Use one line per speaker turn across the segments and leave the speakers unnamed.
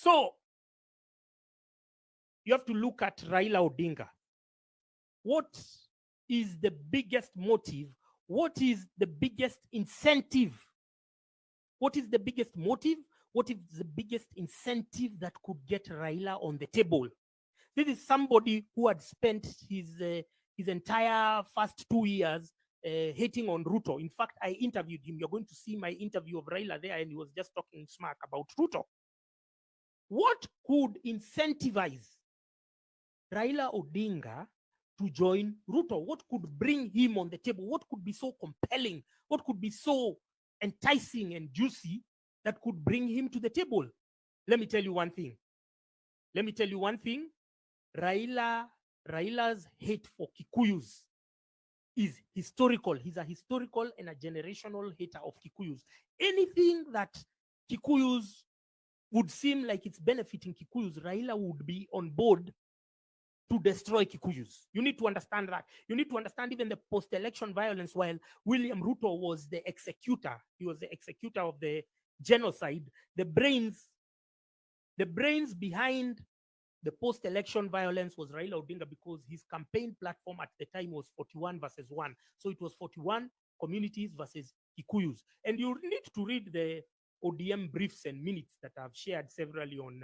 So you have to look at Raila Odinga. What is the biggest motive? What is the biggest incentive? What is the biggest motive? What is the biggest incentive that could get Raila on the table? This is somebody who had spent his entire first 2 years hating on Ruto. In fact, I interviewed him. You're going to see my interview of Raila there, and he was just talking smack about Ruto. What could incentivize Raila Odinga to join Ruto? What could bring him on the table? What could be so compelling? What could be so enticing and juicy that could bring him to the table? Let me tell you one thing. Raila's hate for Kikuyus is historical. He's a historical and a generational hater of Kikuyus. Anything that Kikuyus would seem like it's benefiting Kikuyus, Raila would be on board to destroy Kikuyus. You need to understand that. You need to understand even the post-election violence. While William Ruto was the executor, he was the executor of the genocide. The brains behind the post-election violence was Raila Odinga, because his campaign platform at the time was 41 versus 1. So it was 41 communities versus Kikuyus. And you need to read the ODM briefs and minutes that I've shared severally on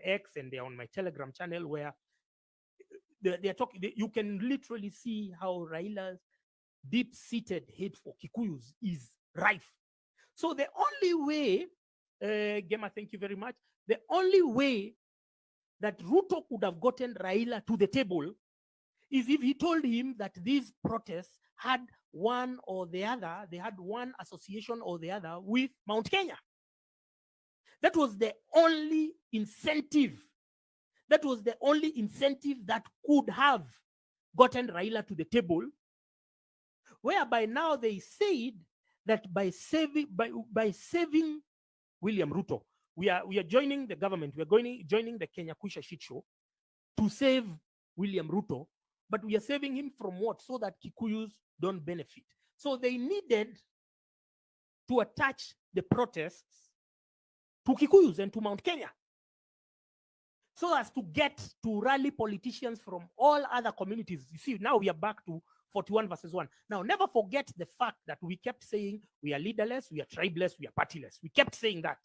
X, and they're on my Telegram channel, where they're talking. You can literally see how Raila's deep-seated hate for Kikuyus is rife. So the only way, Gemma, thank you very much. The only way that Ruto could have gotten Raila to the table is if he told him that these protests had one or the other, they had one association or the other with Mount Kenya. That was the only incentive. That was the only incentive that could have gotten Raila to the table, whereby now they said that by saving William Ruto, we are joining the government, we are joining the Kenya Kusha shit show to save William Ruto, but we are saving him from what? So that Kikuyus don't benefit. So they needed to attach the protests to Kikuyus and to Mount Kenya, so as to get to rally politicians from all other communities. You see, now we are back to 41 versus 1. Now, never forget the fact that we kept saying we are leaderless, we are tribeless, we are partyless. We kept saying that.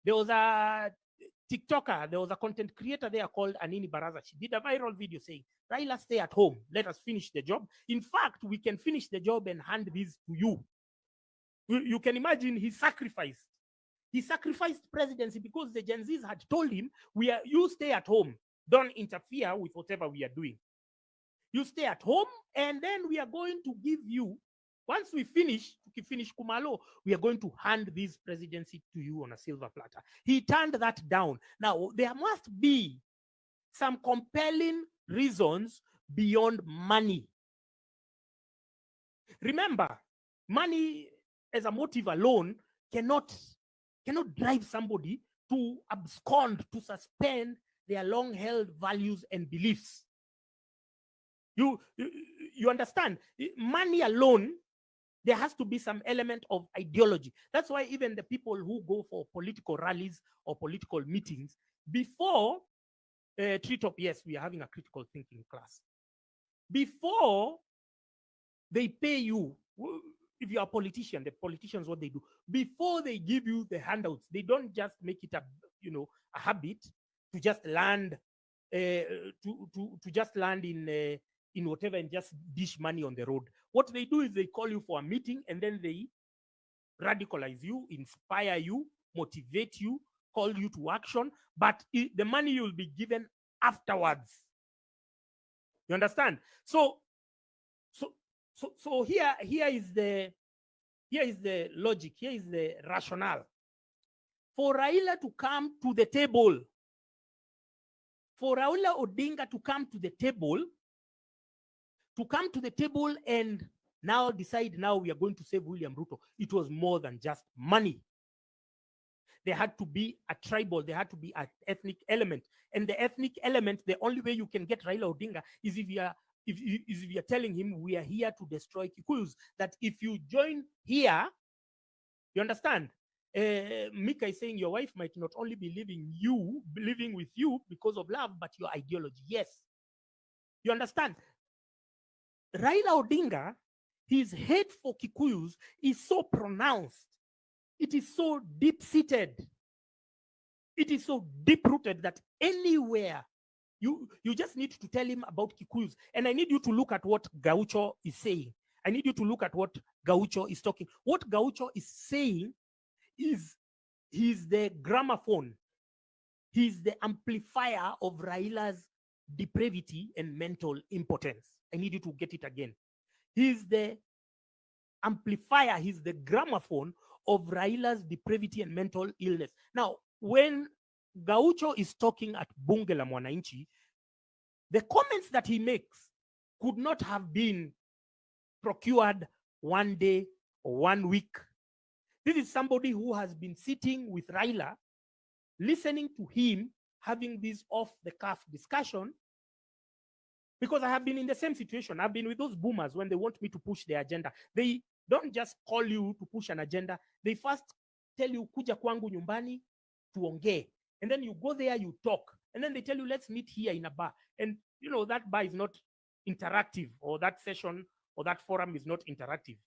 There was a TikToker, there was a content creator there called Anini Baraza. She did a viral video saying, Raila, stay at home. Let us finish the job. In fact, we can finish the job and hand this to you. You can imagine he sacrificed. He sacrificed presidency because the Gen Zs had told him, you stay at home. Don't interfere with whatever we are doing. You stay at home, and then we are going to give you, once we finish Kumalo, we are going to hand this presidency to you on a silver platter. He turned that down. Now, there must be some compelling reasons beyond money. Remember, money as a motive alone cannot drive somebody to abscond, to suspend their long-held values and beliefs. You understand? Money alone, there has to be some element of ideology. That's why even the people who go for political rallies or political meetings, before Treetop, yes, we are having a critical thinking class. Before they pay you, if you are a politician, the politicians, what they do, before they give you the handouts, they don't just make it a habit to just land to just land in whatever and just dish money on the road. What they do is they call you for a meeting, and then they radicalize you, inspire you, motivate you, call you to action, but the money you'll be given afterwards. You understand? So here is the logic, here is the rationale. For Raila to come to the table, for Raila Odinga to come to the table and now decide, now we are going to save William Ruto, it was more than just money. There had to be a tribal, there had to be an ethnic element. And the ethnic element, the only way you can get Raila Odinga is if you are telling him we are here to destroy Kikuyus. That if you join here, you understand, Mika is saying your wife might not only be living with you because of love, but your ideology. Yes. You understand? Raila Odinga, his hate for Kikuyus is so pronounced. It is so deep-seated. It is so deep-rooted that anywhere you just need to tell him about Kikuyus. And I need you to look at what Gaucho is saying. I need you to look at what Gaucho is talking. What Gaucho is saying is he's the gramophone. He's the amplifier of Raila's depravity and mental impotence. I need you to get it again. He's the amplifier, he's the gramophone of Raila's depravity and mental illness. Now, when Gaucho is talking at Bunge la Mwananchi, the comments that he makes could not have been procured one day or 1 week. This is somebody who has been sitting with Raila, listening to him, having this off-the-cuff discussion, because I have been in the same situation. I've been with those boomers when they want me to push their agenda. They don't just call you to push an agenda. They first tell you, kuja kwangu nyumbani, tuongee. And then you go there, you talk. And then they tell you, let's meet here in a bar. And, you know, that bar is not interactive, or that session or that forum is not interactive.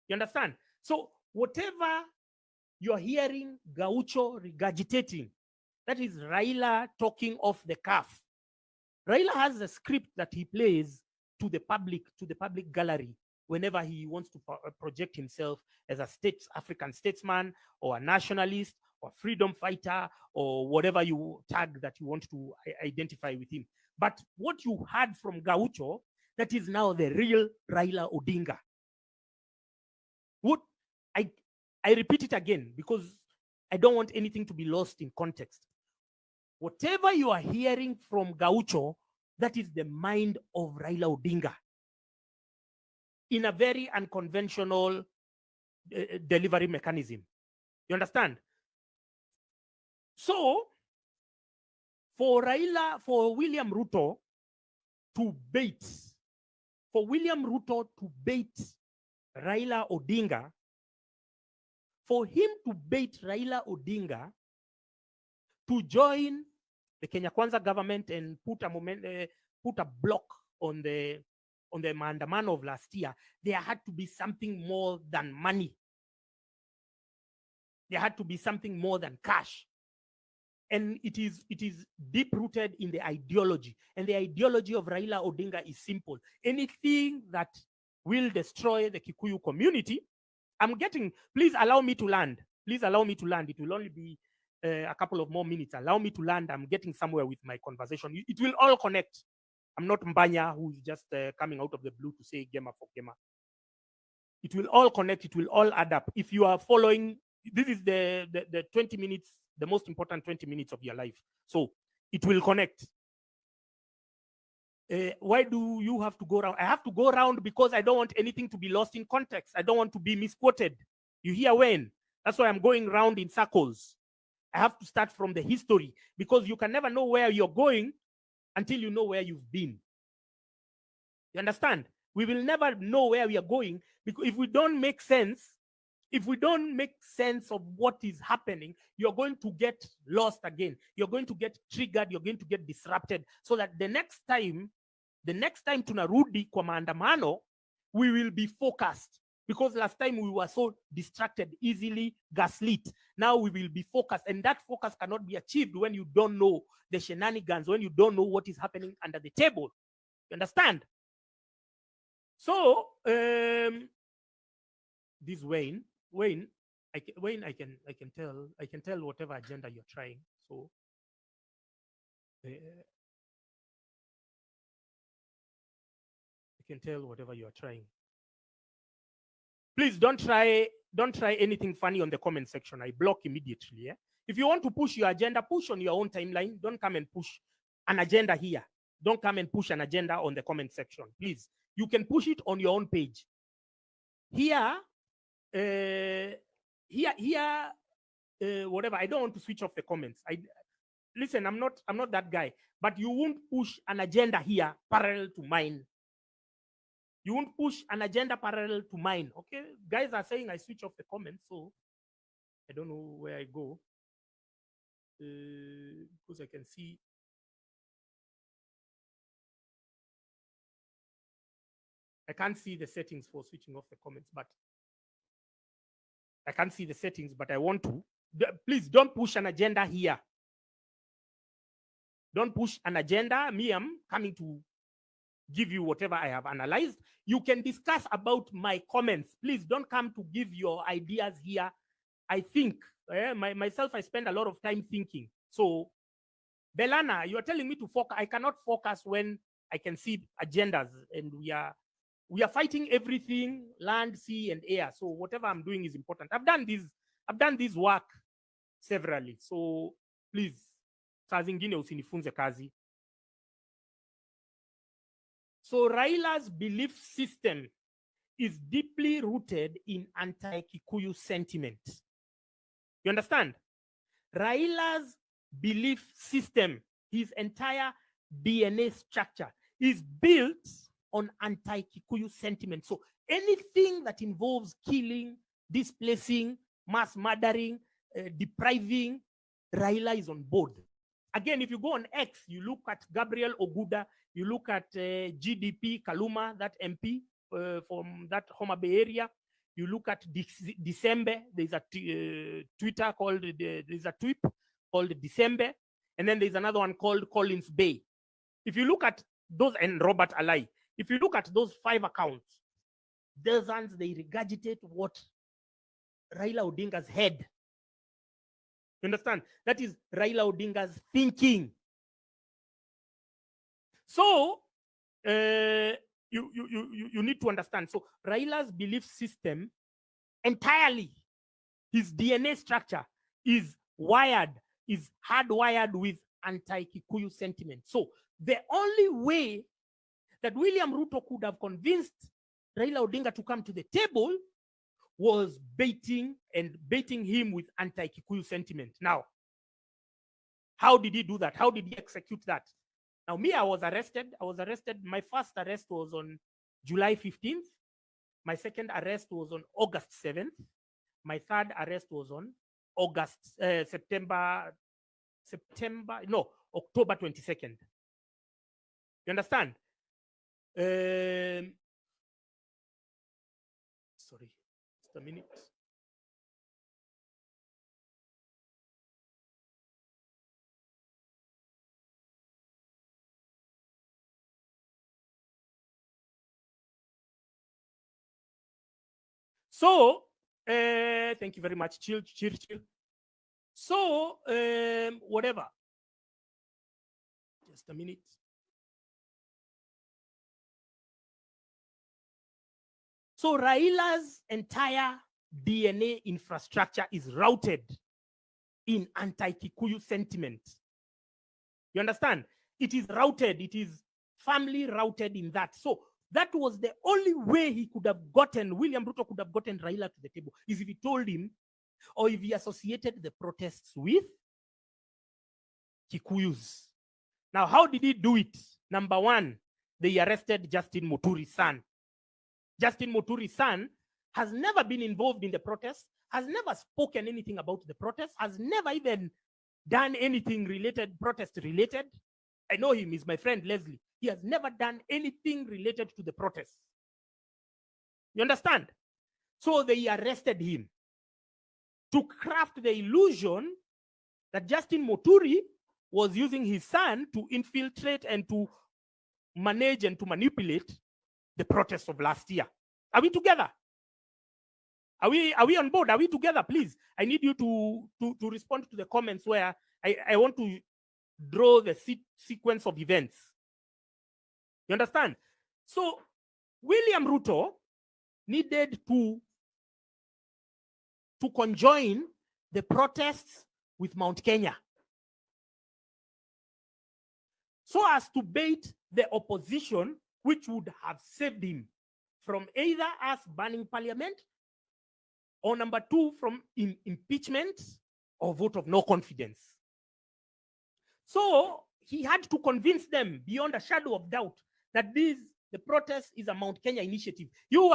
You understand? So whatever you're hearing Gaucho regurgitating, that is Raila talking off the cuff. Raila has a script that he plays to the public gallery whenever he wants to project himself as a African statesman or a nationalist or freedom fighter or whatever you tag that you want to identify with him. But what you heard from Gaucho, that is now the real Raila Odinga. What I repeat it again because I don't want anything to be lost in context. Whatever you are hearing from Gaucho, that is the mind of Raila Odinga in a very unconventional delivery mechanism. You understand? So, for William Ruto to bait Raila Odinga, for him to bait Raila Odinga to join the Kenya Kwanza government and put a block on the maandamano of last year, there had to be something more than money. There had to be something more than cash. And it is deep-rooted in the ideology. And the ideology of Raila Odinga is simple. Anything that will destroy the Kikuyu community, please allow me to land. Please allow me to land. It will only be a couple of more minutes. Allow me to land. I'm getting somewhere with my conversation. It will all connect. I'm not Mbanya, who's just coming out of the blue to say Gema for Gema. It will all connect. It will all add up. If you are following, this is the 20 minutes, the most important 20 minutes of your life. So it will connect. Why do you have to go around? I have to go around because I don't want anything to be lost in context. I don't want to be misquoted. You hear when? That's why I'm going round in circles. I have to start from the history because you can never know where you're going until you know where you've been. You understand? We will never know where we are going because if we don't make sense of what is happening, you're going to get lost again. You're going to get triggered. You're going to get disrupted so that the next time tunarudi kwa maandamano, we will be focused. Because last time we were so distracted, easily gaslit. Now we will be focused. And that focus cannot be achieved when you don't know the shenanigans, when you don't know what is happening under the table. You understand? So, this Wayne, I can tell whatever agenda you're trying. So, I can tell whatever you are trying. Please don't try anything funny on the comment section. I block immediately. Yeah? If you want to push your agenda, push on your own timeline. Don't come and push an agenda here. Don't come and push an agenda on the comment section. Please, you can push it on your own page. Here, whatever. I don't want to switch off the comments. Listen, I'm not that guy. But you won't push an agenda here parallel to mine. You won't push an agenda parallel to mine. Okay, guys are saying I switch off the comments, so I don't know where I go because I can see. I can't see the settings for switching off the comments, but I can't see the settings, but I want to. Please don't push an agenda here. Don't push an agenda. Me, I'm coming to give you whatever I have analyzed. You can discuss about my comments. Please don't come to give your ideas here. I think, myself, I spend a lot of time thinking. So, Belana, you are telling me to focus. I cannot focus when I can see agendas, and we are fighting everything, land, sea, and air. So whatever I'm doing is important. I've done this work severally. So please, saa zingine usinifunze kazi. So Raila's belief system is deeply rooted in anti-Kikuyu sentiment. You understand? Raila's belief system, his entire DNA structure, is built on anti-Kikuyu sentiment. So anything that involves killing, displacing, mass murdering, depriving, Raila is on board. Again, if you go on X, you look at Gabriel Oguda, you look at GDP Kaluma, that MP from that Homa Bay area. You look at December, there's a Twitter called, there's a tweet called December, and then there's another one called Collins Bay. If you look at those, and Robert Alai, if you look at those 5 accounts, those ones, they regurgitate what Raila Odinga's head. You understand? That is Raila Odinga's thinking. So, you need to understand. So, Raila's belief system entirely, his DNA structure is hardwired with anti-Kikuyu sentiment. So, the only way that William Ruto could have convinced Raila Odinga to come to the table was baiting him with anti-Kikuyu sentiment. Now, how did he do that? How did he execute that? Now, me, I was arrested. My first arrest was on July 15th. My second arrest was on August 7th. My third arrest was on October 22nd. You understand? Sorry, just a minute. So, thank you very much. Chill. So, whatever. Just a minute. So, Raila's entire DNA infrastructure is routed in anti-Kikuyu sentiment. You understand? It is routed. It is firmly routed in that. So, that was the only way he could have gotten, William Ruto could have gotten Raila to the table, is if he told him, or if he associated the protests with Kikuyus. Now, how did he do it? Number one, they arrested Justin Muturi's son. Justin Muturi's son has never been involved in the protests, has never spoken anything about the protests, has never even done anything related, protest related. I know him, he's my friend Leslie. He has never done anything related to the protests. You understand? So they arrested him to craft the illusion that Justin Muturi was using his son to infiltrate and to manage and to manipulate the protests of last year. Are we together? Are we on board? Are we together? Please, I need you to respond to the comments where I want to draw the sequence of events. You understand? So William Ruto needed to conjoin the protests with Mount Kenya so as to bait the opposition, which would have saved him from either us banning parliament or number two, from impeachment or vote of no confidence. So he had to convince them beyond a shadow of doubt that these the protest is a Mount Kenya initiative. You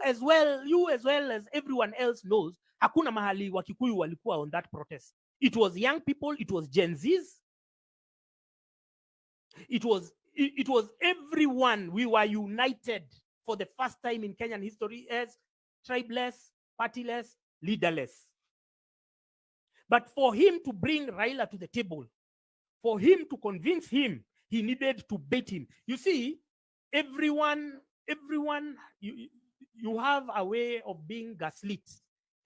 as well as everyone else knows, hakuna mahali Wakikuyu walikuwa on that protest. It was young people, it was Gen Zs, it was everyone. We were united for the first time in Kenyan history as tribeless, partyless, leaderless. But for him to bring Raila to the table, for him to convince him, he needed to bait him. You see, everyone, you have a way of being gaslit.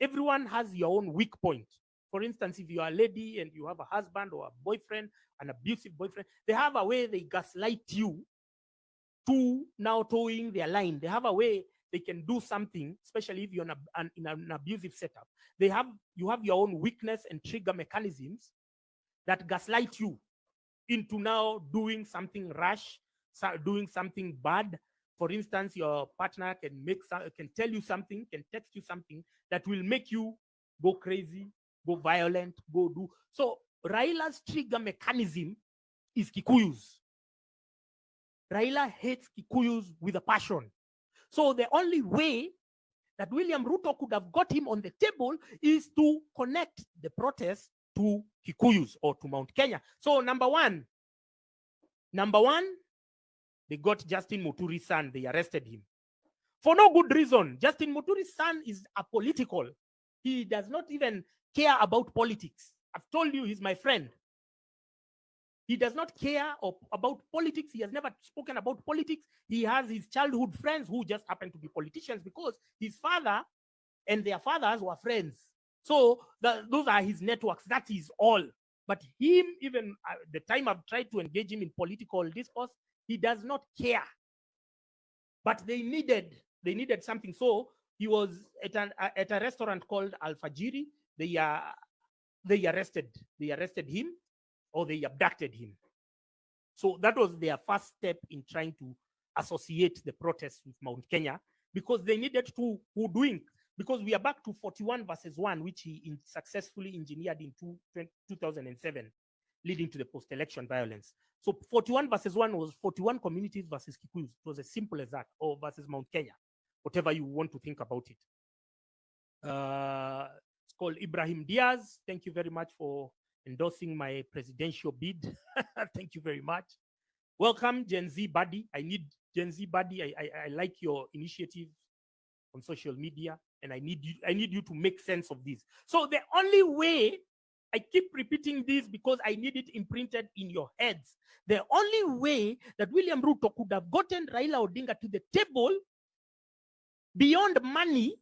Everyone has your own weak point. For instance, if you are a lady and you have a husband or a boyfriend, an abusive boyfriend, they have a way they gaslight you to now towing their line. They have a way they can do something, especially if you're in an abusive setup. You have your own weakness and trigger mechanisms that gaslight you into now doing something rash, doing something bad. For instance, your partner can tell you something, can text you something that will make you go crazy, go violent, go do. So Raila's trigger mechanism is Kikuyus. Raila hates Kikuyus with a passion. So the only way that William Ruto could have got him on the table is to connect the protest to Kikuyus or to Mount Kenya. So number one, they got Justin Muturi's son. They arrested him for no good reason. Justin Muturi's son is apolitical. He does not even care about politics. I've told you, he's my friend. He does not care about politics. He has never spoken about politics. He has his childhood friends who just happen to be politicians because his father and their fathers were friends. So those are his networks. That is all. But him, even the time I've tried to engage him in political discourse, he does not care. But they needed something. So he was at a restaurant called Al Fajiri. They arrested him, or they abducted him. So that was their first step in trying to associate the protests with Mount Kenya, because they needed to doing, because we are back to 41 versus 1, which he successfully engineered in 2007, leading to the post-election violence. So 41 versus 1 was 41 communities versus Kikuyus. It was as simple as that, or versus Mount Kenya, whatever you want to think about it. It's called Ibrahim Diaz. Thank you very much for endorsing my presidential bid. Thank you very much. Welcome, Gen Z buddy. I need Gen Z buddy. I like your initiative on social media, and I need you to make sense of this. So the only way, I keep repeating this because I need it imprinted in your heads. The only way that William Ruto could have gotten Raila Odinga to the table beyond money,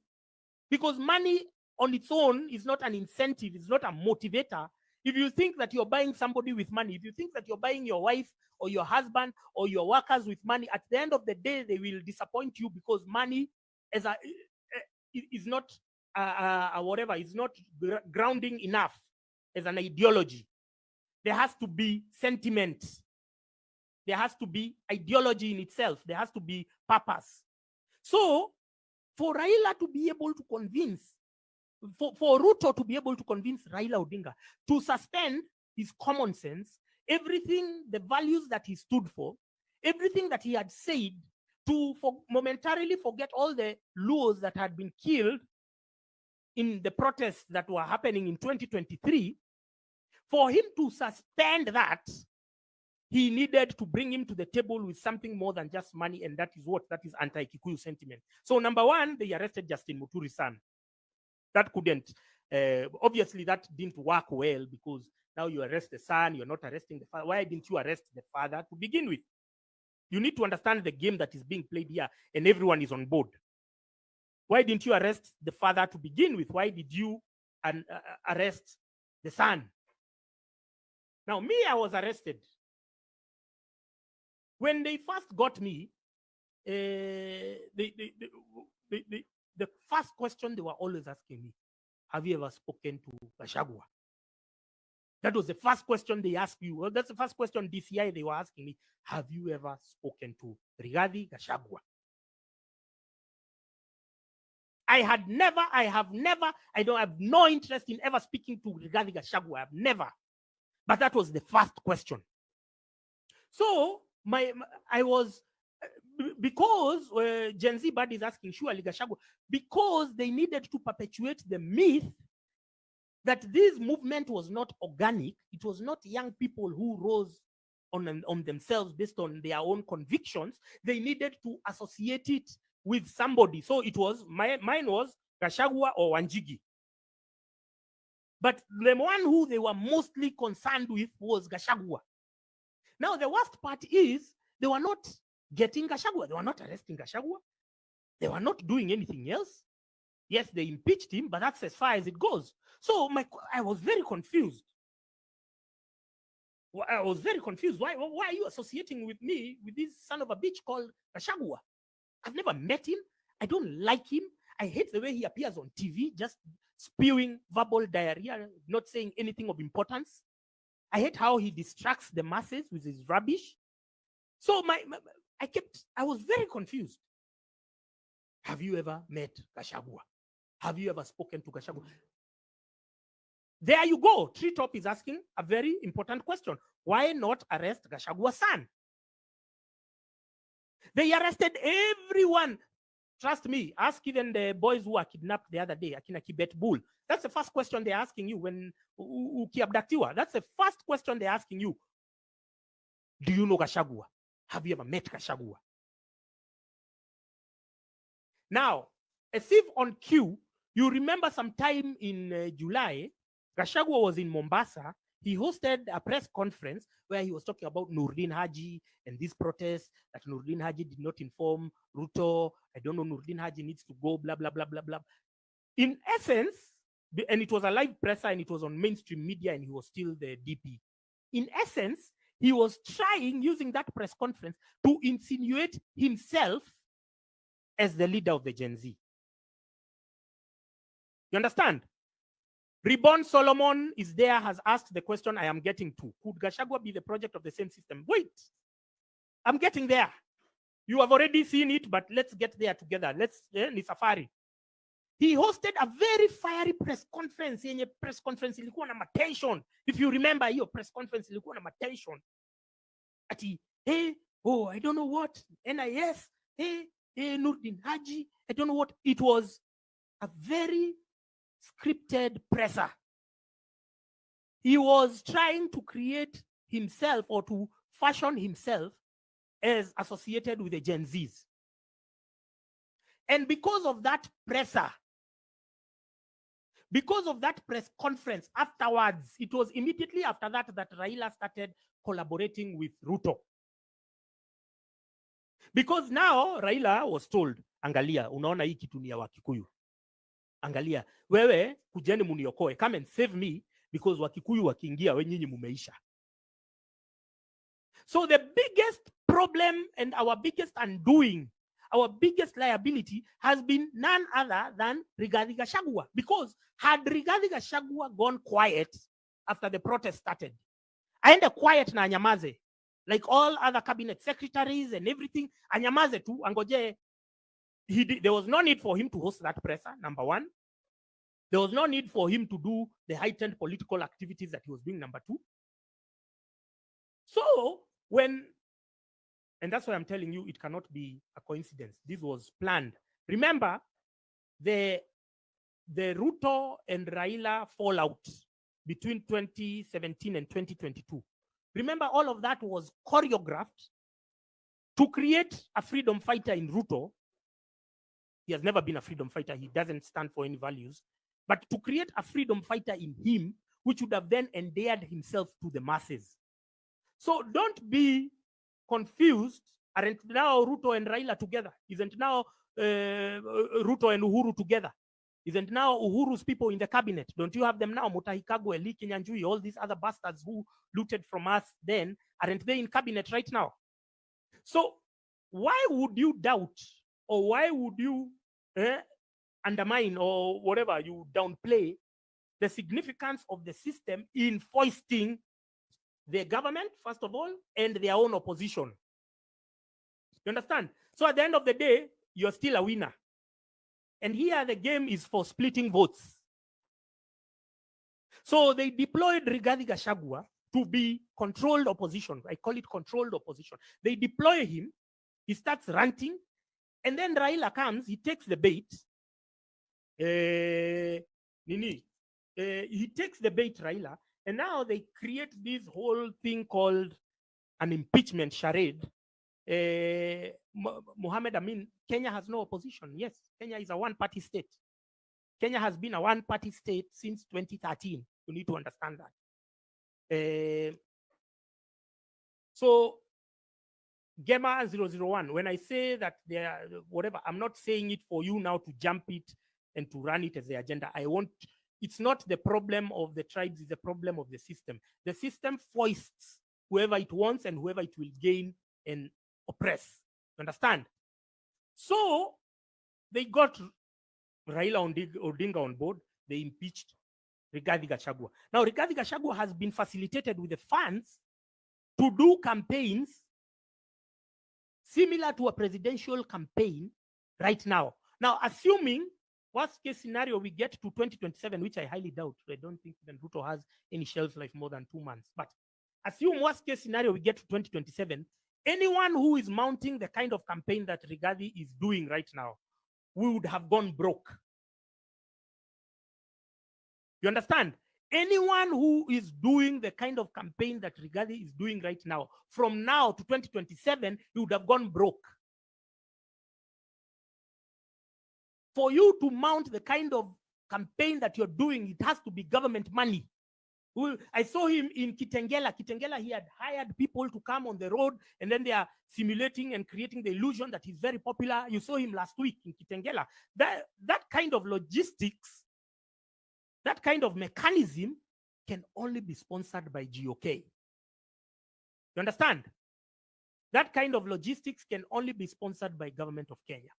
because money on its own is not an incentive, it's not a motivator. If you think that you're buying somebody with money, if you think that you're buying your wife or your husband or your workers with money, at the end of the day, they will disappoint you, because money is not whatever, is not grounding enough as an ideology. There has to be sentiment. There has to be ideology in itself. There has to be purpose. So for Raila to be able to convince, for Ruto to be able to convince Raila Odinga to suspend his common sense, everything, the values that he stood for, everything that he had said, to momentarily forget all the Luos that had been killed in the protests that were happening in 2023, for him to suspend that, he needed to bring him to the table with something more than just money, and that is anti-Kikuyu sentiment. So number one, they arrested Justin Muturi's son. That couldn't, obviously that didn't work well, because now you arrest the son, you're not arresting the father. Why didn't you arrest the father to begin with? You need to understand the game that is being played here, and everyone is on board. Why didn't you arrest the father to begin with? Why did you arrest the son? Now, me, I was arrested. When they first got me, the first question they were always asking me, have you ever spoken to Gachagua? That was the first question they asked you. Well, that's the first question DCI they were asking me. Have you ever spoken to Rigathi Gachagua? I have no interest in ever speaking to Rigathi Gachagua. I've never. But that was the first question. So I was, because Gen Z bad is asking, surely Gachagua, because they needed to perpetuate the myth that this movement was not organic. It was not young people who rose on themselves based on their own convictions. They needed to associate it with somebody. So it was, mine was Gachagua or Wanjigi. But the one who they were mostly concerned with was Gachagua. Now, the worst part is they were not getting Gachagua. They were not arresting Gachagua. They were not doing anything else. Yes, they impeached him, but that's as far as it goes. So I was very confused. I was very confused. Why are you associating with me with this son of a bitch called Gachagua? I've never met him. I don't like him. I hate the way he appears on TV, just spewing verbal diarrhea, not saying anything of importance. I hate how he distracts the masses with his rubbish. So I was very confused. Have you ever met Gachagua? Have you ever spoken to Gachagua? There you go. Treetop is asking a very important question. Why not arrest Gachagua's son? They arrested everyone. Trust me, ask even the boys who were kidnapped the other day, Akina Kibet Bull. That's the first question they're asking you when ukiabdaktiwa. That's the first question they're asking you. Do you know Gachagua? Have you ever met Gachagua? Now, as if on cue, you remember sometime in July, Gachagua was in Mombasa. He hosted a press conference where he was talking about Nurdin Haji and this protest that Nurdin Haji did not inform Ruto. I don't know, Nurdin Haji needs to go, blah, blah, blah, blah, blah. In essence, and it was a live presser and it was on mainstream media and he was still the DP. In essence, he was trying, using that press conference, to insinuate himself as the leader of the Gen Z. You understand? Reborn Solomon is there, has asked the question I am getting to. Could Gachagua be the project of the same system? Wait, I'm getting there. You have already seen it, but let's get there together. Ni safari. He hosted a very fiery press conference. Yenye press conference ilikuwa na tension. If you remember, your press conference ilikuwa na tension. Ati, hey, oh, I don't know what, NIS, hey, Nurdin Haji, I don't know what. It was a very scripted presser. He was trying to create himself or to fashion himself as associated with the Gen Zs. And because of that presser, because of that press conference afterwards, it was immediately after that that Raila started collaborating with Ruto. Because now Raila was told, angalia, unaona hii kitu ni ya Wakikuyu. Angalia, wewe kujeni muniokoe, come and save me because Wakikuyu wakiingia we nyinyi mumeisha. So the biggest problem and our biggest undoing, our biggest liability has been none other than Rigathi Gachagua. Because had Rigathi Gachagua gone quiet after the protest started, aende quiet na anyamaze, like all other cabinet secretaries and everything, anyamaze tu, angoje. There was no need for him to host that presser, number one. There was no need for him to do the heightened political activities that he was doing, number two. So and that's why I'm telling you, it cannot be a coincidence. This was planned. Remember, the Ruto and Raila fallout between 2017 and 2022. Remember, all of that was choreographed to create a freedom fighter in Ruto. He has never been a freedom fighter. He doesn't stand for any values. But to create a freedom fighter in him, which would have then endeared himself to the masses. So don't be confused. Aren't now Ruto and Raila together? Isn't now Ruto and Uhuru together? Isn't now Uhuru's people in the cabinet? Don't you have them now? Mutahi Kagwe, Lee Kinyanjui, all these other bastards who looted from us then, aren't they in cabinet right now? So why would you doubt, or why would you undermine, or whatever, you downplay the significance of the system in foisting the government, first of all, and their own opposition? You understand? So at the end of the day, you're still a winner. And here the game is for splitting votes. So they deployed Rigathi Gachagua to be controlled opposition. I call it controlled opposition. They deploy him He starts ranting, and then Raila comes, he takes the bait. He takes the bait, Raila, and now they create this whole thing called an impeachment charade. Mohammed Amin, Kenya has no opposition. Yes, Kenya is a one-party state. Kenya has been a one-party state since 2013. You need to understand that. So Gema 001, when I say that they are whatever, I'm not saying it for you now to jump it and to run it as the agenda. It's not the problem of the tribes, it's the problem of the system. The system foists whoever it wants and whoever it will gain and oppress. You understand? So they got Raila Odinga on board. They impeached Rigathi Gachagua. Now, Rigathi Gachagua has been facilitated with the funds to do campaigns similar to a presidential campaign right now. Now, assuming worst case scenario, we get to 2027, which I highly doubt. I don't think that Ruto has any shelf life more than 2 months. But assume worst case scenario, we get to 2027. Anyone who is mounting the kind of campaign that Rigathi is doing right now, we would have gone broke. You understand? Anyone who is doing the kind of campaign that Rigathi is doing right now, from now to 2027, you would have gone broke. For you to mount the kind of campaign that you're doing, it has to be government money. I saw him in Kitengela. Kitengela, he had hired people to come on the road, and then they are simulating and creating the illusion that he's very popular. You saw him last week in Kitengela. That kind of logistics, that kind of mechanism can only be sponsored by GOK. You understand? That kind of logistics can only be sponsored by government of Kenya.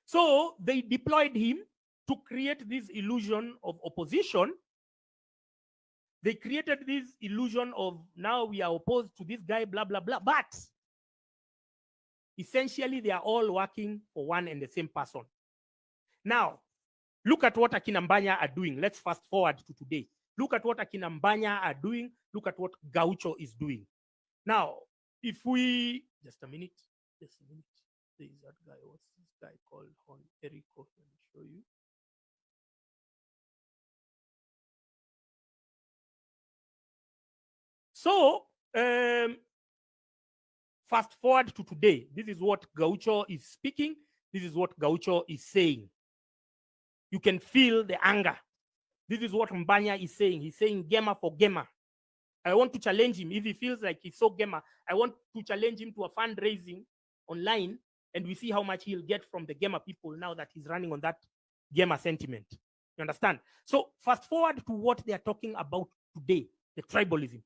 So they deployed him to create this illusion of opposition. They created this illusion of now we are opposed to this guy, blah, blah, blah. But essentially, they are all working for one and the same person. Now, look at what Akina Mbanya are doing. Let's fast forward to today. Look at what Akina Mbanya are doing. Look at what Gaitho is doing. Now, if we, just a minute. There is that guy. What's this guy called? Erico. Let me show you. So, fast forward to today. This is what Gaitho is speaking. This is what Gaitho is saying. You can feel the anger. This is what Mbanya is saying. He's saying Gema for Gema. I want to challenge him. If he feels like he's so Gema, I want to challenge him to a fundraising online, and we see how much he'll get from the Gema people now that he's running on that Gema sentiment. You understand? So fast forward to what they are talking about today, the tribalism.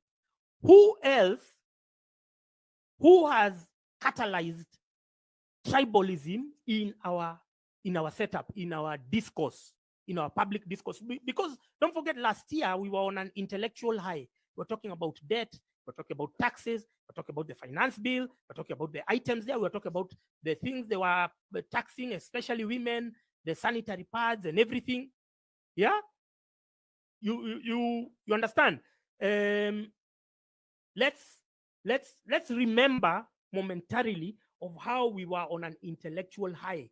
Who else who has catalyzed tribalism in our setup, in our discourse, in our public discourse? Because don't forget, last year we were on an intellectual high. We're talking about debt, we're talking about taxes, we're talking about the finance bill, we're talking about the items there, we're talking about the things they were taxing, especially women, the sanitary pads and everything. Yeah? You understand? Let's remember momentarily of how we were on an intellectual high.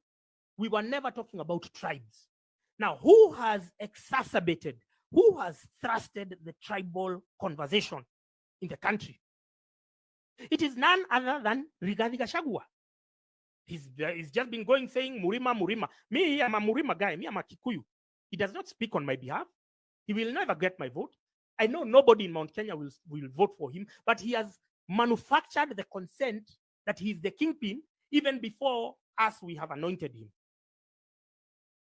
We were never talking about tribes. Now, who has exacerbated, who has thrusted the tribal conversation in the country? It is none other than Rigathi Gachagua. He's just been going saying Murima, Murima. Me, I'm a Murima guy. Me, I'm a Kikuyu. He does not speak on my behalf. He will never get my vote. I know nobody in Mount Kenya will vote for him, but he has manufactured the consent that he's the kingpin even before us, we have anointed him.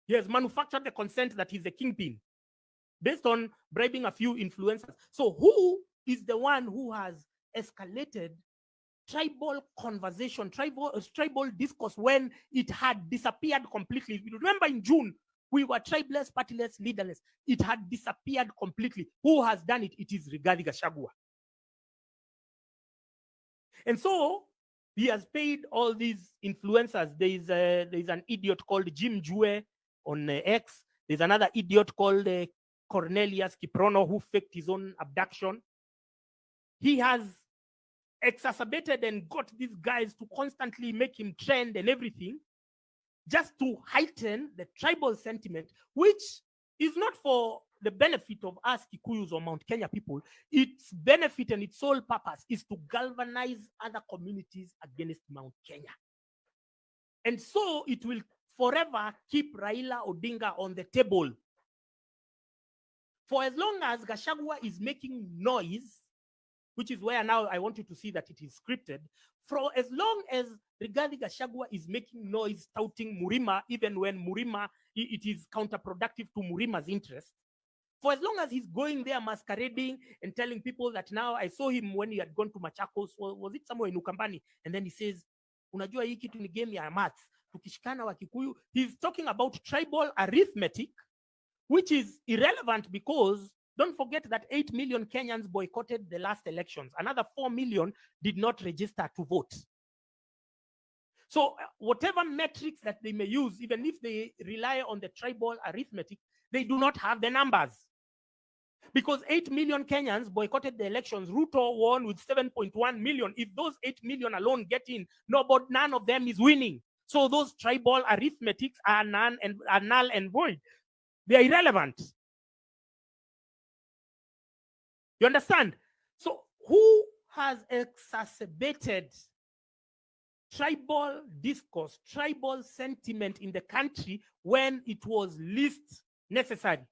He has manufactured the consent that he's the kingpin based on bribing a few influencers. So who is the one who has escalated tribal conversation, tribal discourse when it had disappeared completely? Remember in June, we were tribeless, partyless, leaderless. It had disappeared completely. Who has done it? It is Rigathi Gachagua. And so he has paid all these influencers. There is an idiot called Jim Jue on X. There's another idiot called Cornelius Kiprono who faked his own abduction. He has exacerbated and got these guys to constantly make him trend and everything, just to heighten the tribal sentiment, which is not for the benefit of us Kikuyus or Mount Kenya people. Its benefit and its sole purpose is to galvanize other communities against Mount Kenya. And so it will forever keep Raila Odinga on the table. For as long as Gachagua is making noise, which is where now I want you to see that it is scripted, for as long as Rigathi Gachagua is making noise touting Murima, even when Murima, it is counterproductive to Murima's interest, for as long as he's going there masquerading and telling people that now I saw him when he had gone to Machakos, was it somewhere in Ukambani? And then he says, unajua hii kitu ni game ya maths, tukishikana wa Kikuyu. He's talking about tribal arithmetic, which is irrelevant because don't forget that 8 million Kenyans boycotted the last elections. Another 4 million did not register to vote. So whatever metrics that they may use, even if they rely on the tribal arithmetic, they do not have the numbers. Because 8 million Kenyans boycotted the elections. Ruto won with 7.1 million. If those 8 million alone get in, none of them is winning. So those tribal arithmetics are null and void. They are irrelevant. You understand? So who has exacerbated tribal discourse, tribal sentiment in the country when it was least necessary,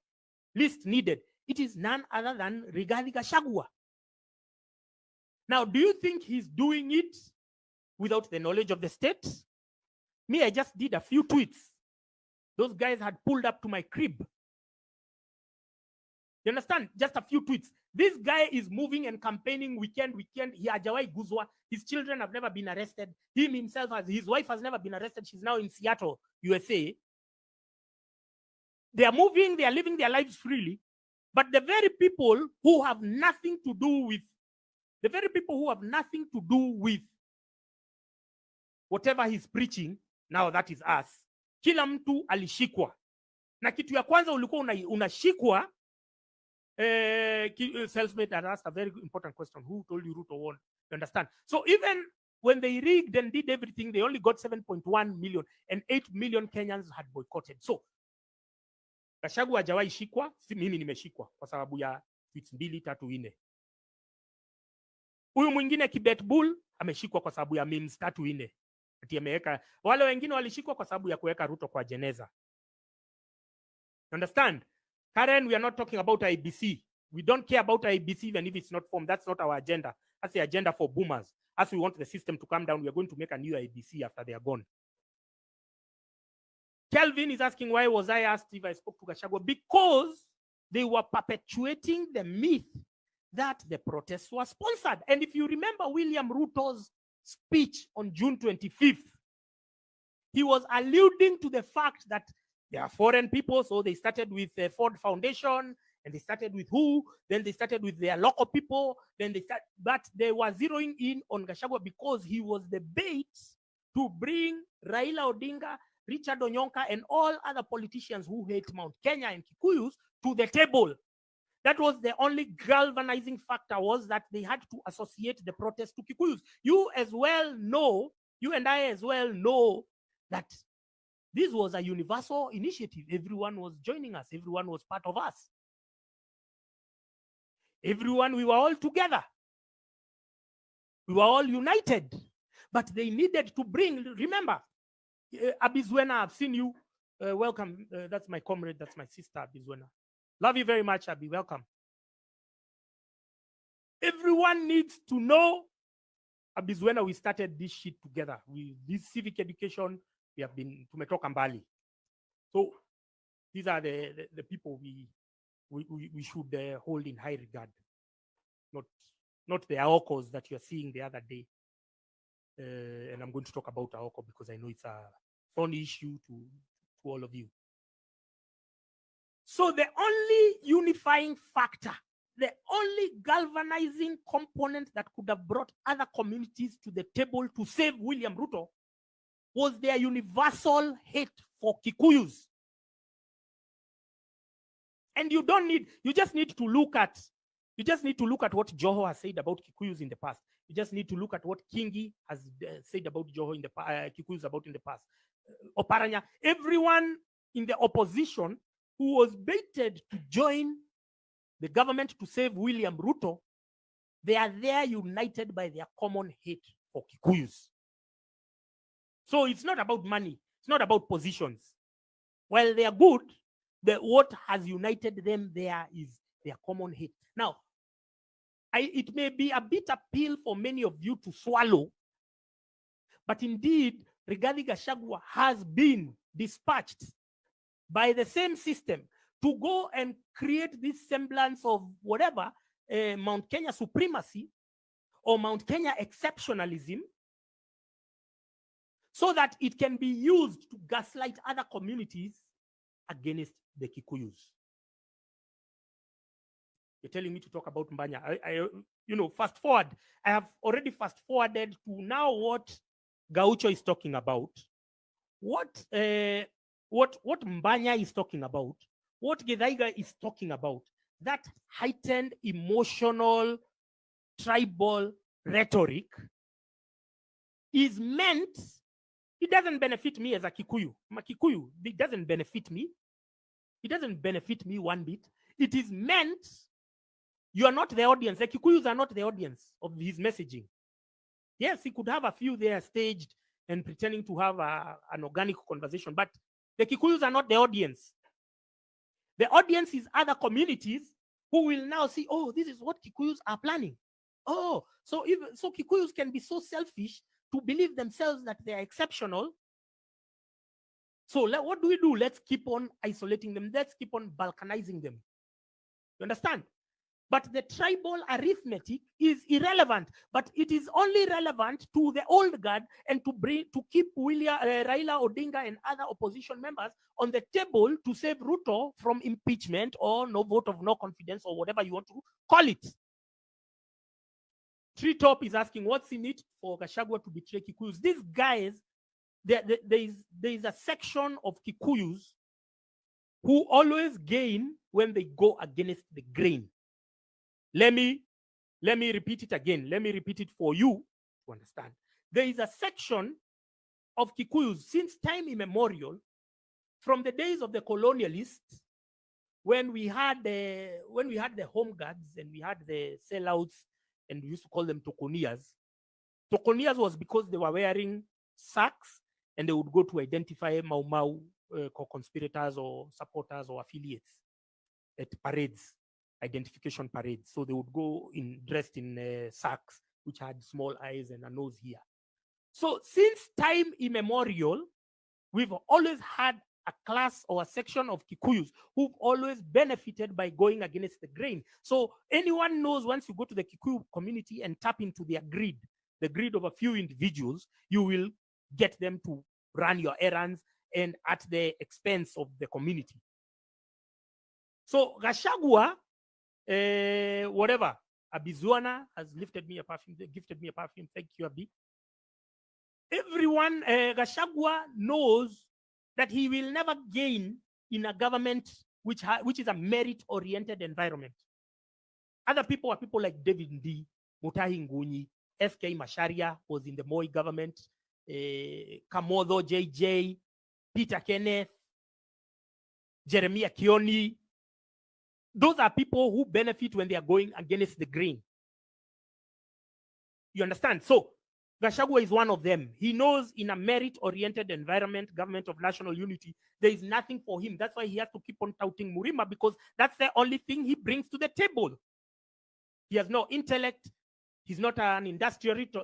least needed? It is none other than Rigathi Gachagua. Now, do you think he's doing it without the knowledge of the state? Me, I just did a few tweets. Those guys had pulled up to my crib. You understand? Just a few tweets. This guy is moving and campaigning weekend. He hajawai guzwa. His children have never been arrested. His wife has never been arrested. She's now in Seattle, USA. They are moving, they are living their lives freely. But the very people who have nothing to do with whatever he's preaching, now that is us. Kila mtu alishikwa. Na kitu ya kwanza ulikuwa unashikwa. Self-made had asked a very important question. Who told you Ruto won? You understand? So even when they rigged and did everything, they only got 7.1 million and 8 million Kenyans had boycotted. So Gachagua hajawahi shikwa, mimi nimeshikwa kwa sababu ya tweets 2-3-4. Huyu mwingine Kibet Bull ameshikwa kwa sababu ya memes 3-4. Ati ameweka. Wale wengine walishikwa kwa sababu ya kuweka Ruto kwa jeneza. You understand? Karen, we are not talking about IBC. We don't care about IBC even if it's not formed. That's not our agenda. That's the agenda for boomers. As we want the system to come down, we are going to make a new IBC after they are gone. Kelvin is asking, why was I asked if I spoke to Gachagua? Because they were perpetuating the myth that the protests were sponsored. And if you remember William Ruto's speech on June 25th, he was alluding to the fact that they are foreign people, so they started with the Ford Foundation, and they started with who? Then they started with their local people. But they were zeroing in on Gachagua because he was the bait to bring Raila Odinga, Richard Onyonka, and all other politicians who hate Mount Kenya and Kikuyus to the table. That was the only galvanizing factor, was that they had to associate the protest to Kikuyus. You and I as well know that this was a universal initiative. Everyone was joining us. Everyone was part of us. We were all together. We were all united. But they needed to bring, remember, Abizwena, I've seen you. Welcome. That's my comrade. That's my sister, Abizwena. Love you very much, Abi. Welcome. Everyone needs to know, Abizwena, we started this shit together. This civic education, we have been tumetoka mbali. So these are the people we should hold in high regard. Not the Aokos that you are seeing the other day. And I'm going to talk about Aoko because I know it's a fun issue to all of you. So the only unifying factor, the only galvanizing component that could have brought other communities to the table to save William Ruto was their universal hate for Kikuyus. And you just need to look at You just need to look at what Joho has said about Kikuyus in the past. You just need to look at what Kingi has said about Joho in the Kikuyus about in the past. Oparanya, everyone in the opposition who was baited to join the government to save William Ruto, they are there united by their common hate for Kikuyus. So it's not about money. It's not about positions. While they are good, what has united them there is their common hate. Now, it may be a bit appeal for many of you to swallow, but indeed, Rigathi Gachagua has been dispatched by the same system to go and create this semblance of whatever, Mount Kenya supremacy or Mount Kenya exceptionalism, so that it can be used to gaslight other communities against the Kikuyus. You're telling me to talk about Mbanya. Fast forward. I have already fast forwarded to now what Gaucho is talking about, what Mbanya is talking about, what Githaiga is talking about. That heightened emotional, tribal rhetoric is meant. It doesn't benefit me as a Kikuyu. I'm a Kikuyu. It doesn't benefit me. It doesn't benefit me one bit. It is meant. You are not the audience. The Kikuyus are not the audience of his messaging. Yes, he could have a few there staged and pretending to have an organic conversation, but the Kikuyus are not the audience. The audience is other communities who will now see, oh, this is what Kikuyus are planning. Oh, so Kikuyus can be so selfish to believe themselves that they are exceptional. So what do? Let's keep on isolating them. Let's keep on balkanizing them. You understand? But the tribal arithmetic is irrelevant. But it is only relevant to the old guard and to keep Raila Odinga and other opposition members on the table to save Ruto from impeachment or no vote of no confidence or whatever you want to call it. Treetop is asking, what's in it for Gachagua to betray Kikuyus? These guys, there is a section of Kikuyus who always gain when they go against the grain. Let me repeat it again. Let me repeat it for you to understand. There is a section of Kikuyus since time immemorial, from the days of the colonialists, when we had the home guards and we had the sellouts, and we used to call them tokonias. Tokonias was because they were wearing sacks and they would go to identify Mau Mau co-conspirators or supporters or affiliates at parades, identification parades. So they would go dressed in sacks, which had small eyes and a nose here. So since time immemorial, we've always had a class or a section of Kikuyus who've always benefited by going against the grain. So anyone knows, once you go to the Kikuyu community and tap into their greed, the greed of a few individuals, you will get them to run your errands and at the expense of the community. So Gachagua, whatever, Abizuana has gifted me a perfume. Thank you, Abi. Everyone, Gachagua knows that he will never gain in a government which is a merit-oriented environment. Other people are people like David Ndi, Mutahi Ngunyi, FK Masharia was in the Moi government, Kamodho JJ, Peter Kenneth, Jeremiah Kioni. Those are people who benefit when they are going against the grain. You understand? So Gachagua is one of them. He knows in a merit-oriented environment, government of national unity, there is nothing for him. That's why he has to keep on touting Murima, because that's the only thing he brings to the table. He has no intellect. He's not an industrialist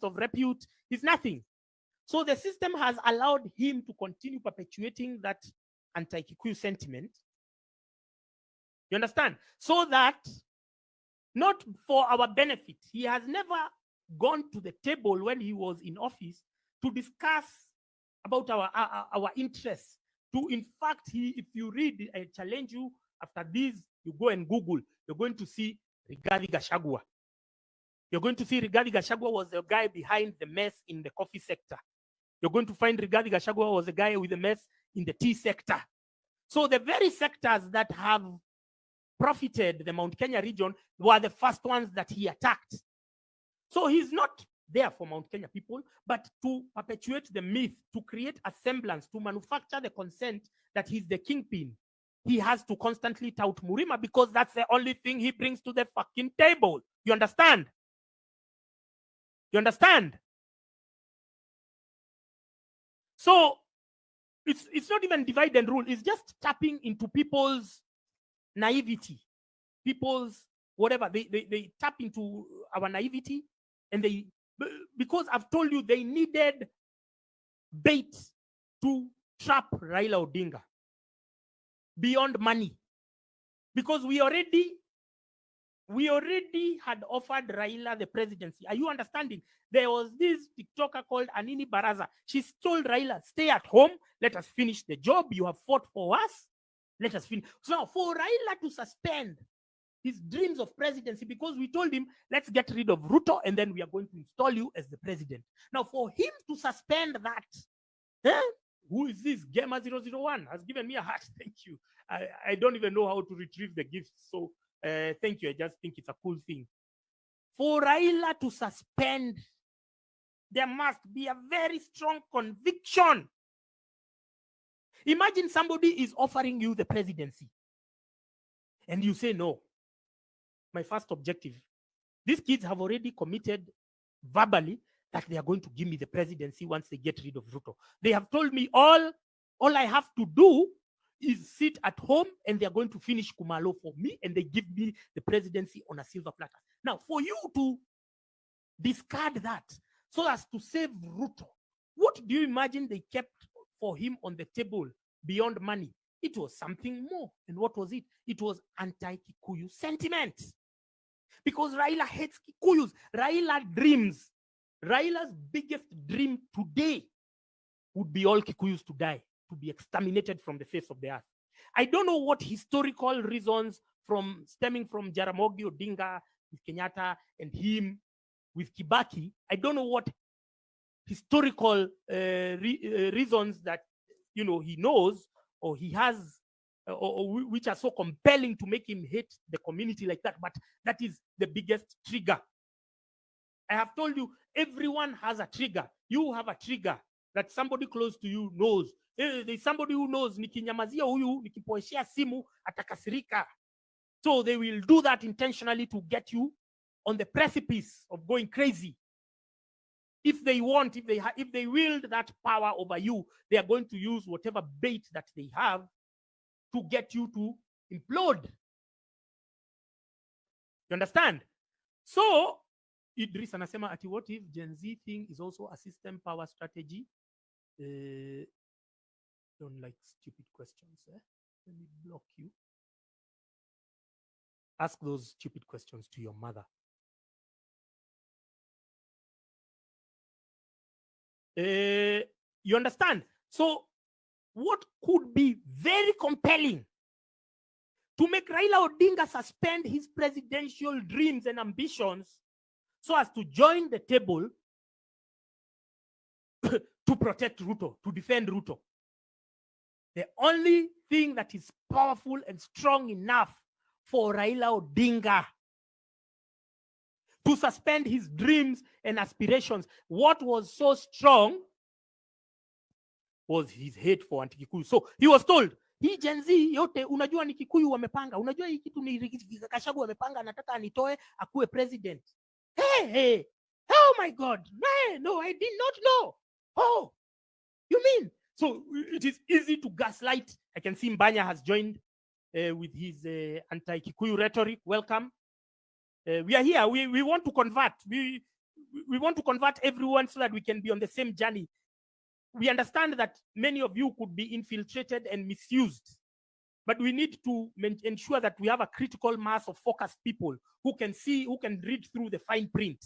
of repute. He's nothing. So the system has allowed him to continue perpetuating that anti-Kikuyu sentiment. You understand? So that, not for our benefit, he has never gone to the table when he was in office to discuss about our interests. To, in fact, if you read, I challenge you, after this, you go and Google, you're going to see Rigathi Gachagua. You're going to see Rigathi Gachagua was the guy behind the mess in the coffee sector. You're going to find Rigathi Gachagua was the guy with the mess in the tea sector. So the very sectors that have profited the Mount Kenya region were the first ones that he attacked. So he's not there for Mount Kenya people, but to perpetuate the myth, to create a semblance, to manufacture the consent that he's the kingpin. He has to constantly tout Murima because that's the only thing he brings to the fucking table. You understand? You understand? So it's not even divide and rule. It's just tapping into people's naivety, people's whatever. They tap into our naivety, and because I've told you they needed bait to trap Raila Odinga beyond money, because we already had offered Raila the presidency. Are you understanding? There was this TikToker called Anini Baraza. She told Raila, stay at home, let us finish the job you have fought for us, let us finish. So now for Raila to suspend his dreams of presidency, because we told him, let's get rid of Ruto and then we are going to install you as the president. Now for him to suspend that, who is this? Gamer 001 has given me a heart. Thank you. I don't even know how to retrieve the gifts. So thank you. I just think it's a cool thing. For Raila to suspend, there must be a very strong conviction. Imagine somebody is offering you the presidency and you say no. My first objective. These kids have already committed verbally that they are going to give me the presidency once they get rid of Ruto. They have told me all I have to do is sit at home and they are going to finish Kumalo for me and they give me the presidency on a silver platter. Now, for you to discard that so as to save Ruto, what do you imagine they kept for him on the table beyond money? It was something more. And what was it? It was anti-Kikuyu sentiment. Because Raila hates Kikuyus. Raila dreams. Raila's biggest dream today would be all Kikuyus to die, to be exterminated from the face of the earth. I don't know what historical reasons stemming from Jaramogi Odinga with Kenyatta and him with Kibaki. I don't know what historical reasons that he knows or he has, or which are so compelling to make him hate the community like that. But that is the biggest trigger. I have told you, everyone has a trigger. You have a trigger that somebody close to you knows. There's somebody who knows, nikinyamazia huyu, nikipoeshia simu, atakasirika. So they will do that intentionally to get you on the precipice of going crazy. If they want, if they wield that power over you, they are going to use whatever bait that they have to get you to implode. You understand? So Idris anasema ati what if Gen Z thing is also a system power strategy? Don't like stupid questions. Let me block you. Ask those stupid questions to your mother. You understand? So what could be very compelling to make Raila Odinga suspend his presidential dreams and ambitions so as to join the table to protect Ruto, to defend Ruto? The only thing that is powerful and strong enough for Raila Odinga to suspend his dreams and aspirations, what was so strong was his hate for anti-Kikuyu. So he was told, hii Gen Z yote unajua ni Kikuyu wamepanga, unajua hii kitu ni Gachagua wamepanga, anataka anitoe akuwe president. Hey, oh my God, no, I did not know. Oh, you mean? So it is easy to gaslight. I can see Mbanya has joined with his anti-Kikuyu rhetoric. Welcome. We are here. We want to convert. We want to convert everyone so that we can be on the same journey. We understand that many of you could be infiltrated and misused, but we need to ensure that we have a critical mass of focused people who can see, who can read through the fine print.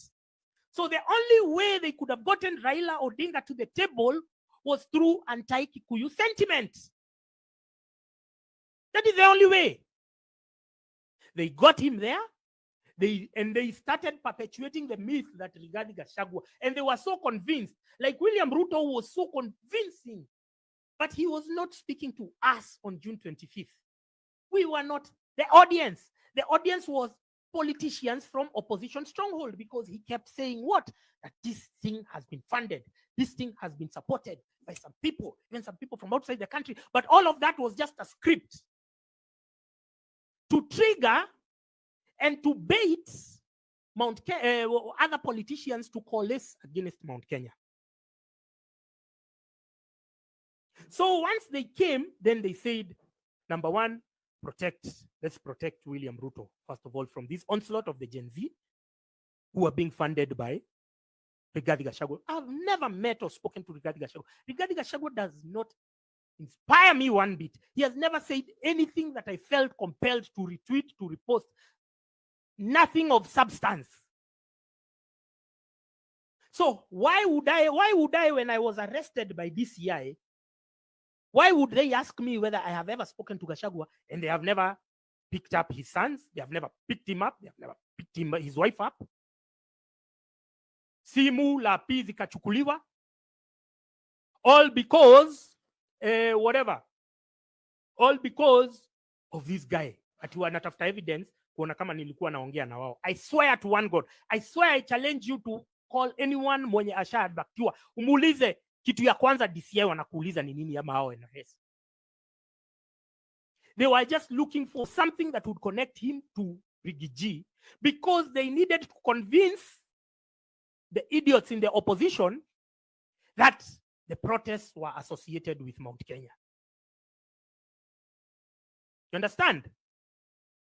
So the only way they could have gotten Raila Odinga to the table was through anti-Kikuyu sentiment. That is the only way. They got him there. They started perpetuating the myth that regarding Gachagua. And they were so convinced. Like William Ruto was so convincing. But he was not speaking to us on June 25th. We were not The audience was politicians from opposition stronghold, because he kept saying what? That this thing has been funded. This thing has been supported by some people, even some people from outside the country. But all of that was just a script to trigger and to bait other politicians to coalesce against Mount Kenya. So once they came, then they said, number one, let's protect William Ruto, first of all, from this onslaught of the Gen Z who are being funded by Rigathi Gachagua. I've never met or spoken to Rigathi Gachagua. Rigathi Gachagua does not inspire me one bit. He has never said anything that I felt compelled to retweet, to repost. Nothing of substance. So why would I, when I was arrested by DCI, why would they ask me whether I have ever spoken to Gachagua, and they have never picked up his sons? They have never picked him up. They have never picked his wife up. Simu la pi zikachukuliwa. All because all because of this guy. Ati wanatafuta evidence kuona kama nilikuwa naongea na wao. I swear to one God. I swear I challenge you to call anyone mwenye ashahadbakiwa. Umuulize kitu ya kwanza DCI wanakuuliza ni nini ama hao NRS. They were just looking for something that would connect him to Rigiji, because they needed to convince the idiots in the opposition that the protests were associated with Mount Kenya. You understand?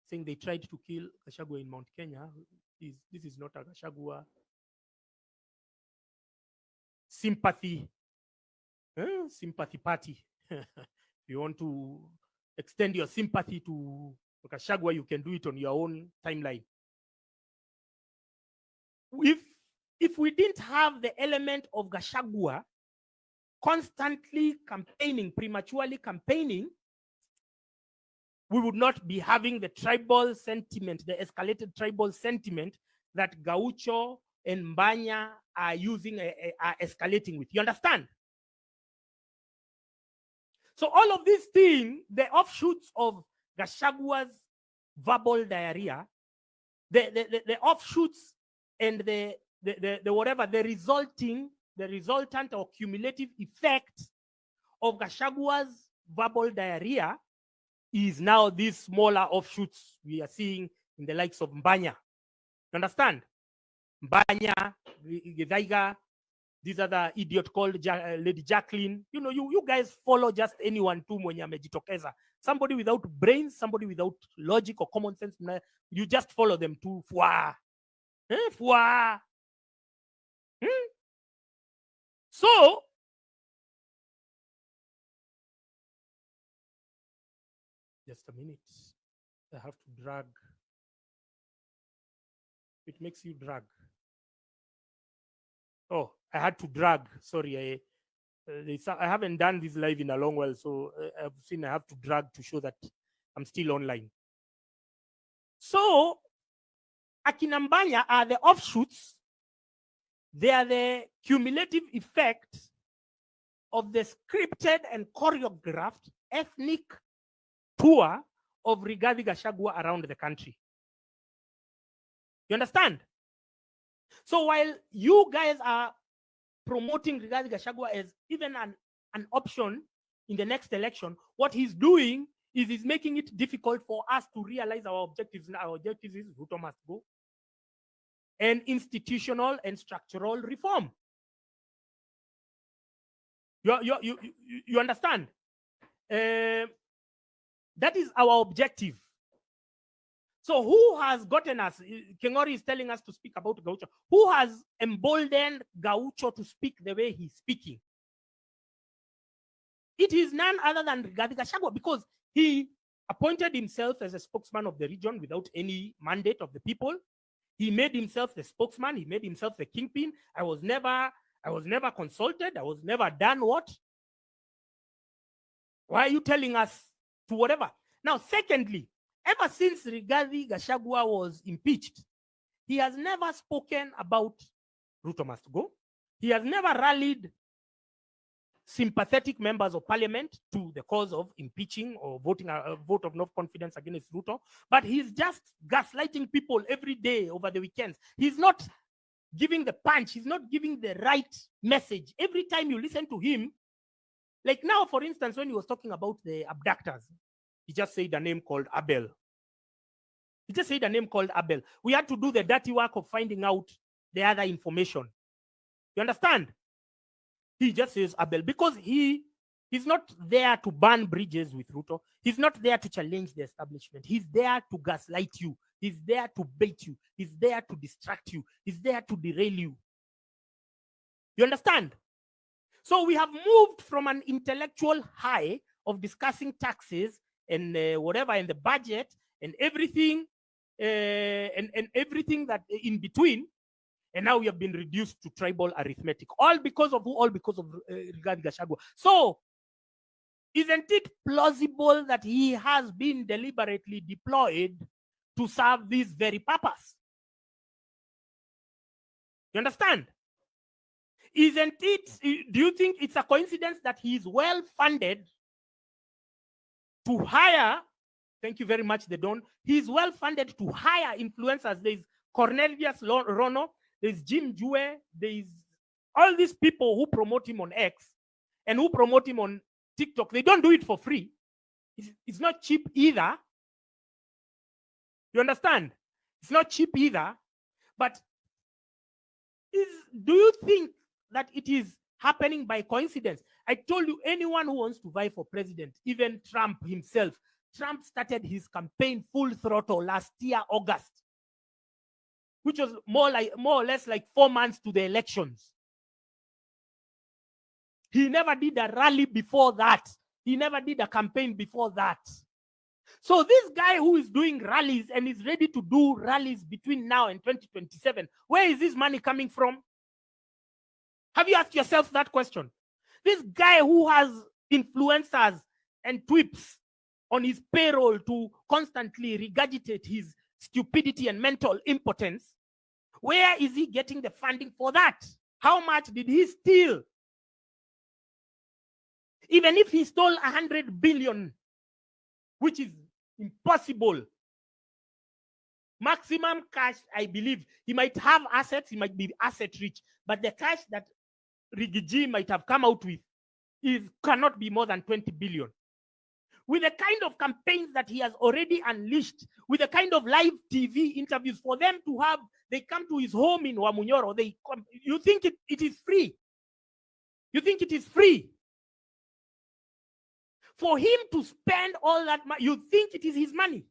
Saying they tried to kill Gachagua in Mount Kenya. This is not a Gachagua sympathy party. If you want to extend your sympathy to Gachagua, you can do it on your own timeline. If we didn't have the element of Gachagua constantly campaigning, prematurely campaigning, we would not be having the tribal sentiment, the escalated tribal sentiment that Gaucho and Mbanya are using, are escalating with. You understand? So all of these things, the offshoots of Gachagua's verbal diarrhea, the offshoots and the resultant or cumulative effect of Gachagua's verbal diarrhea is now these smaller offshoots we are seeing in the likes of Mbanya. You understand? Mbanya, Gaitho, these other idiot called Lady Jacqueline. You know, you guys follow just anyone too mwenye amejitokeza. Somebody without brains, somebody without logic or common sense. You just follow them too. Fwa. Fwa. So, just a minute. I have to drag. It makes you drag. Oh, I had to drag. Sorry, I haven't done this live in a long while, so I've seen I have to drag to show that I'm still online. So, Akinambanya are the offshoots. They are the cumulative effect of the scripted and choreographed ethnic tour of Rigathi Gachagua around the country. You understand? So while you guys are promoting Rigathi Gachagua as even an option in the next election, what he's doing is he's making it difficult for us to realize our objectives. And our objectives is Ruto must go and institutional and structural reform. You understand? That is our objective. So who has gotten us? Kengori is telling us to speak about Gaucho. Who has emboldened Gaucho to speak the way he's speaking? It is none other than Rigathi Gachagua, because he appointed himself as a spokesman of the region without any mandate of the people. He made himself the spokesman. He made himself the kingpin. I was never consulted. I was never done what? Why are you telling us to whatever? Now, secondly, ever since Rigathi Gachagua was impeached, he has never spoken about Ruto must go. He has never rallied sympathetic members of parliament to the cause of impeaching or voting a vote of no confidence against Ruto, but he's just gaslighting people every day over the weekends. He's not giving the punch. He's not giving the right message. Every time you listen to him, like now, for instance, when he was talking about the abductors, he just said a name called Abel. He just said a name called Abel. We had to do the dirty work of finding out the other information. You understand? He just says Abel because he's not there to burn bridges with Ruto. He's not there to challenge the establishment. He's there to gaslight you. He's there to bait you. He's there to distract you. He's there to derail you. You understand? So we have moved from an intellectual high of discussing taxes and whatever in the budget and everything and everything that in between, and now we have been reduced to tribal arithmetic. All because of who? All because of Rigathi Gachagua. So isn't it plausible that he has been deliberately deployed to serve this very purpose? You understand? Isn't it, do you think it's a coincidence that he is well funded to hire, thank you very much, the Don, he's well funded to hire influencers. There's Cornelius Rono, there's Jim Jue, there's all these people who promote him on X and who promote him on TikTok. They don't do it for free. It's not cheap either. You understand? It's not cheap either. But do you think that it is happening by coincidence? I told you, anyone who wants to vie for president, even Trump himself, Trump started his campaign full throttle last year, August, which was more or less like 4 months to the elections. He never did a rally before that. He never did a campaign before that. So this guy who is doing rallies and is ready to do rallies between now and 2027, where is this money coming from? Have you asked yourself that question? This guy who has influencers and tweets on his payroll to constantly regurgitate his stupidity and mental impotence, where is he getting the funding for that? How much did he steal? Even if he stole 100 billion, which is impossible, maximum cash, I believe, he might have assets, he might be asset rich, but the cash that Rigiji might have come out with cannot be more than 20 billion. With the kind of campaigns that he has already unleashed, with the kind of live TV interviews for them to have, they come to his home in Wamunyoro, you think it is free? You think it is free? For him to spend all that money, you think it is his money?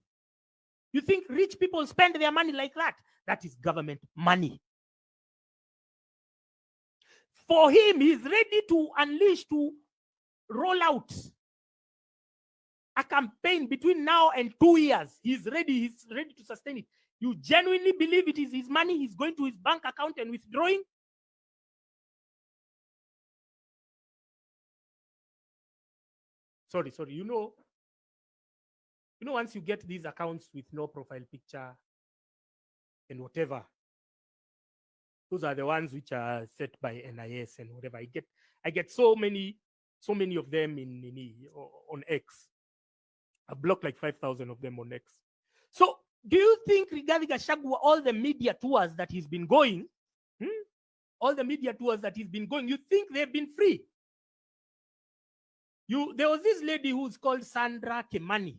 You think rich people spend their money like that? That is government money. For him, he's ready to unleash, to roll out a campaign between now and 2 years. He's ready to sustain it. You genuinely believe it is his money? He's going to his bank account and withdrawing? Sorry. You know, once you get these accounts with no profile picture and whatever, those are the ones which are set by NIS and whatever. I get so many of them on X. I blocked like 5,000 of them on X. So do you think Rigathi Gachagua, all the media tours that he's been going, you think they've been free? There was this lady who's called Sandra Kemani,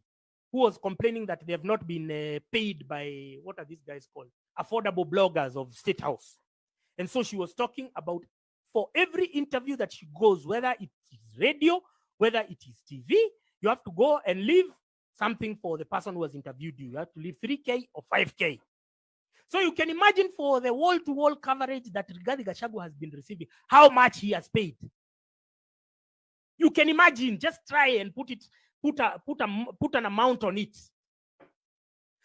who was complaining that they have not been paid by, what are these guys called? Affordable bloggers of State House. And so she was talking about, for every interview that she goes, whether it is radio, whether it is TV, you have to go and leave something for the person who has interviewed you. You have to leave 3K or 5K. So you can imagine, for the wall-to-wall coverage that Rigathi Gachagua has been receiving, how much he has paid. You can imagine. Just try and put an amount on it.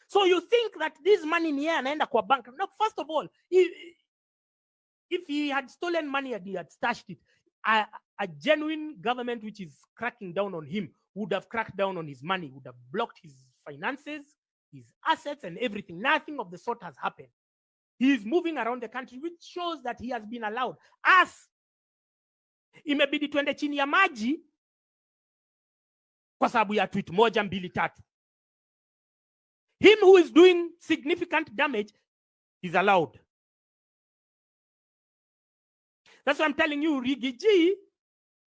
So you think that this money in here anaenda kwa bank? No, first of all, if he had stolen money and he had stashed it, a genuine government which is cracking down on him would have cracked down on his money, would have blocked his finances, his assets, and everything. Nothing of the sort has happened. He is moving around the country, which shows that he has been allowed. Us, imebidi twende chini ya maji kwa sababu ya tweet moja, mbili, tatu. Him who is doing significant damage is allowed. That's why I'm telling you, Rigiji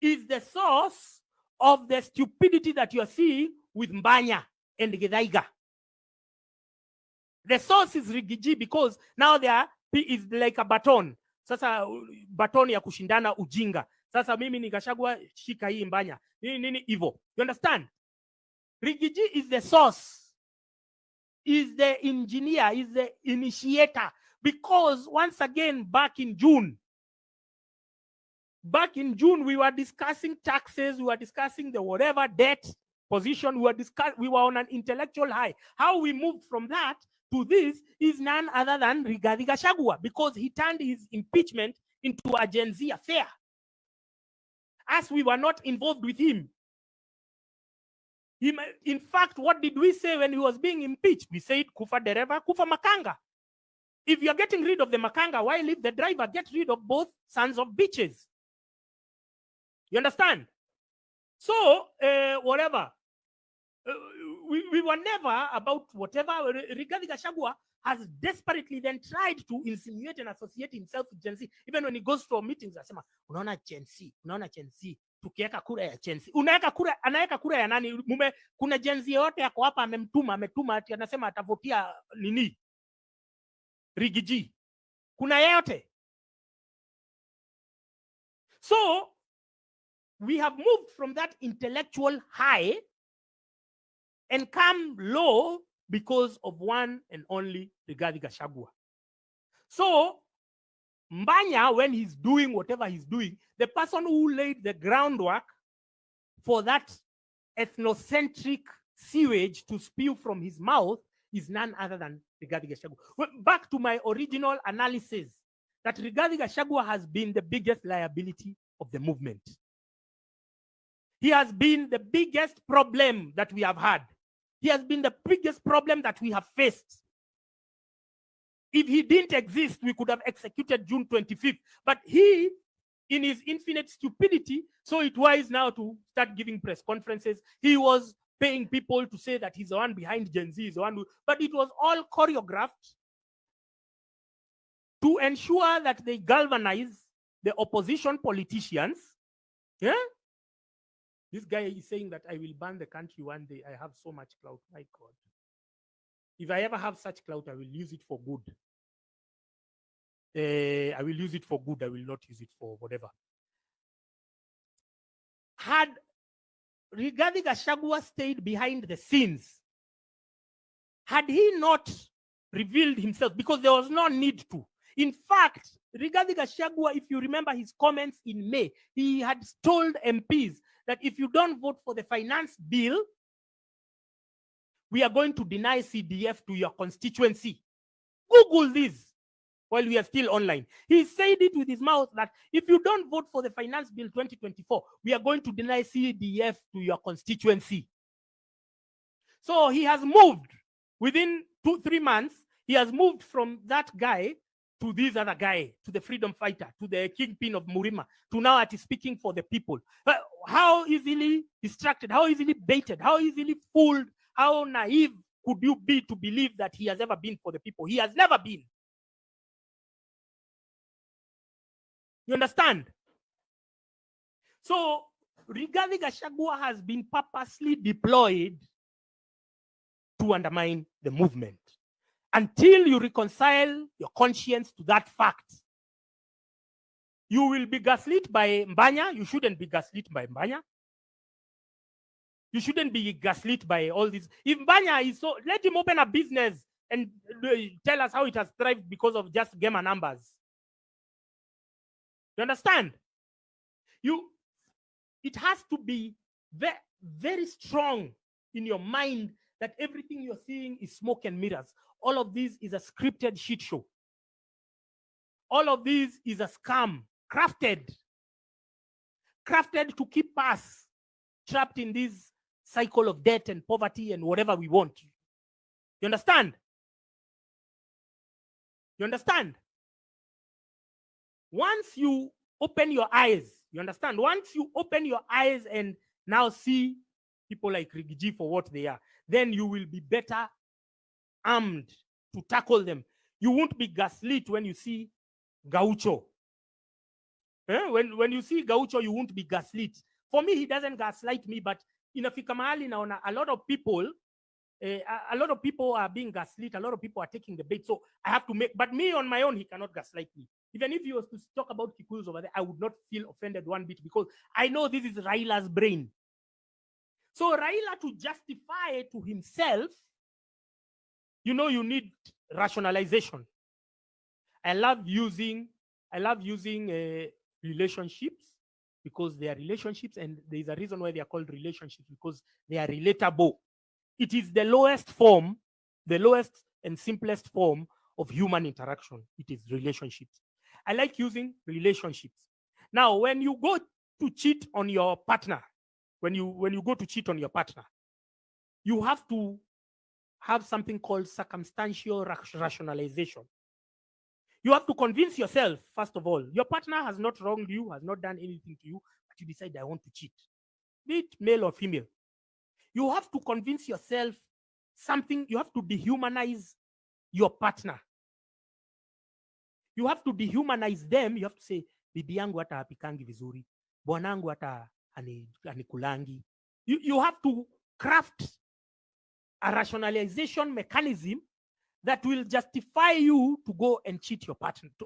is the source of the stupidity that you are seeing with Mbanya and Githaiga. The source is Rigiji because now there is like a baton. Sasa baton ya kushindana ujinga. Sasa mimi ni Gachagua, shika hii Mbanya. Nini hivyo. You understand? Rigiji is the source. Is the engineer, is the initiator. Because once again, back in June, we were discussing taxes, we were discussing the whatever debt position, we were on an intellectual high. How we moved from that to this is none other than Rigathi Gachagua, because he turned his impeachment into a Gen Z affair. As we were not involved with him. In fact, what did we say when he was being impeached? We said, Kufa dereva, Kufa makanga. If you're getting rid of the makanga, why leave the driver? Get rid of both sons of bitches. You understand? So, whatever. We were never about whatever. Rigathi Gachagua has desperately then tried to insinuate and associate himself with Gen Z. Even when he goes to meetings, asema, unaona Gen Z, tukiweka kura ya Gen Z. Anaweka kura ya nani? Kuna Gen Z yote yako hapa ametuma ati anasema atavotia nini? Rigiji. Kuna yote. So, we have moved from that intellectual high and come low because of one and only Rigathi Gachagua. So, Mbanya, when he's doing whatever he's doing, the person who laid the groundwork for that ethnocentric sewage to spew from his mouth is none other than Rigathi Gachagua. Well, back to my original analysis, that Rigathi Gachagua has been the biggest liability of the movement. He has been the biggest problem that we have had. He has been the biggest problem that we have faced. If he didn't exist, we could have executed June 25th. But he, in his infinite stupidity, saw it wise now to start giving press conferences. He was paying people to say that he's the one behind Gen Z, but it was all choreographed to ensure that they galvanize the opposition politicians. Yeah? This guy is saying that I will ban the country one day. I have so much clout. My God. If I ever have such clout, I will use it for good. I will use it for good. I will not use it for whatever. Had Rigathi Gachagua stayed behind the scenes, had he not revealed himself, because there was no need to. In fact, Rigathi Gachagua, if you remember his comments in May, he had told MPs that if you don't vote for the finance bill, we are going to deny CDF to your constituency. Google this while we are still online. He said it with his mouth that if you don't vote for the finance bill 2024, we are going to deny CDF to your constituency. So he has moved within 2-3 months. He has moved from that guy to this other guy, to the freedom fighter, to the kingpin of Murima, to now at speaking for the people. How easily distracted, how easily baited, how easily fooled, how naive could you be to believe that he has ever been for the people? He has never been. You understand? So, Rigathi Gachagua has been purposely deployed to undermine the movement. Until you reconcile your conscience to that fact, you will be gaslit by Mbanya. You shouldn't be gaslit by Mbanya. You shouldn't be gaslit by all this. If Mbanya is so, let him open a business and tell us how it has thrived because of just gamer numbers. You understand? It has to be very, very strong in your mind that everything you're seeing is smoke and mirrors. All of this is a scripted shit show. All of this is a scam, crafted to keep us trapped in this cycle of debt and poverty and whatever we want. You understand? You understand? Once you open your eyes You understand? Once you open your eyes and now see people like Rigiji for what they are, then you will be better armed to tackle them. You won't be gaslit when you see Gaucho. When you see Gaucho, you won't be gaslit. For me, he doesn't gaslight me, but inafika mahali naona a lot of people are being gaslit. A lot of people are taking the bait. So I have to make, but me on my own, he cannot gaslight me. Even if he was to talk about Kikuyus over there, I would not feel offended one bit because I know this is Raila's brain. So Raila, to justify to himself, you know, you need rationalization. I love using relationships because they are relationships, and there is a reason why they are called relationships, because they are relatable. It is the lowest and simplest form of human interaction. It is relationships. I like using relationships. Now, when you go to cheat on your partner, when you go to cheat on your partner, you have to have something called circumstantial rationalization. You have to convince yourself, first of all, your partner has not wronged you, has not done anything to you, but you decide, I want to cheat, be it male or female. You have to convince yourself something. You have to dehumanize your partner. You have to dehumanize them. You have to say, bibi yangu hata hapikangi vizuri, bwanangu hata anikulangi. You have to craft a rationalization mechanism that will justify you to go and cheat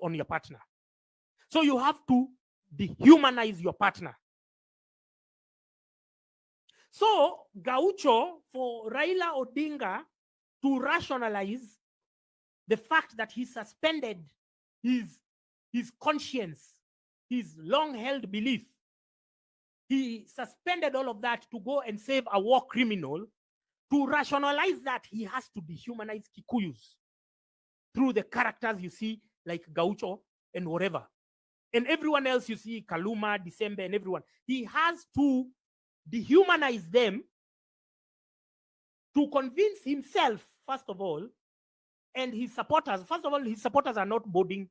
on your partner. So you have to dehumanize your partner. So Gaucho, for Raila Odinga to rationalize the fact that he suspended his conscience, his long-held belief, he suspended all of that to go and save a war criminal. To rationalize that, he has to dehumanize Kikuyus through the characters you see, like Gaucho and whatever. And everyone else you see, Kaluma, December, and everyone. He has to dehumanize them to convince himself, first of all, and his supporters. First of all, his supporters are not boarding.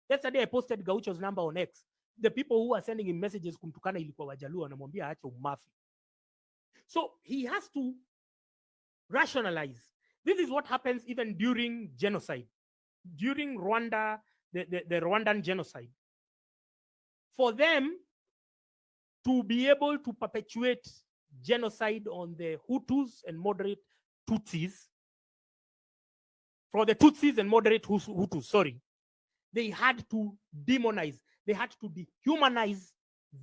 Yesterday, I posted Gaucho's number on X. The people who are sending him messages, kumtukana ilikuwa Wajaluo, anamwambia aache umafi. So he has to rationalize. This is what happens even during genocide. During Rwanda, the Rwandan genocide. For them to be able to perpetuate genocide on the Hutus and moderate Tutsis, for the Tutsis and moderate Hutus, sorry, they had to demonize, they had to dehumanize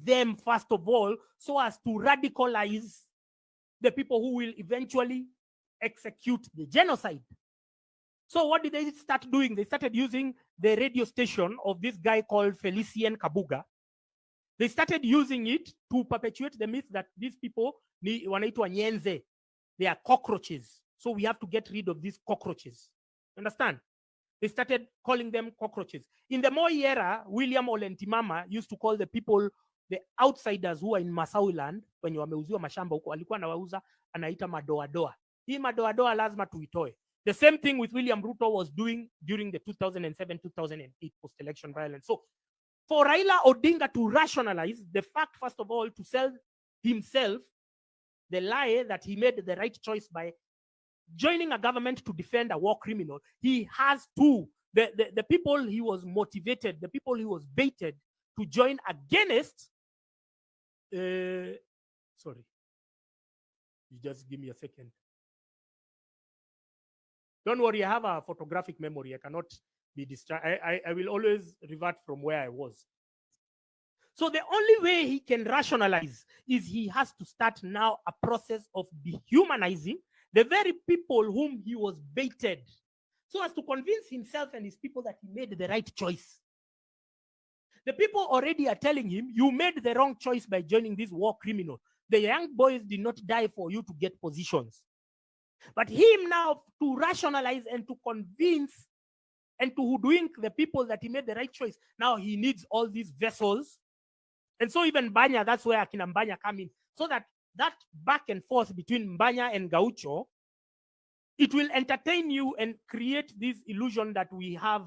them first of all, so as to radicalize the people who will eventually execute the genocide. So what did they start doing? They started using the radio station of this guy called Felicien Kabuga. They started using it to perpetuate the myth that these people wanaitwa nyenze. They are cockroaches. So we have to get rid of these cockroaches. Understand? They started calling them cockroaches. In the Moi era, William Olentimama used to call the people, the outsiders who are in Masau land, when you wameuziwa mashamba huko, alikuwa anawauza, anaita madoadoa. Hii madoadoa lazima tuitoe. The same thing with William Ruto was doing during the 2007-2008 post-election violence. So for Raila Odinga to rationalize the fact, first of all, to sell himself the lie that he made the right choice by joining a government to defend a war criminal, he has to, the people he was motivated, the people he was baited to join against, sorry, you just give me a second. Don't worry, I have a photographic memory. I cannot be distracted. I will always revert from where I was. So the only way he can rationalize is he has to start now a process of dehumanizing the very people whom he was baited, so as to convince himself and his people that he made the right choice. The people already are telling him, you made the wrong choice by joining this war criminal. The young boys did not die for you to get positions. But him now to rationalize and to convince and to hoodwink the people that he made the right choice, now he needs all these vessels. And so even Mbanya, that's where Akina Mbanya come in. So that back and forth between Mbanya and Gaucho, it will entertain you and create this illusion that we have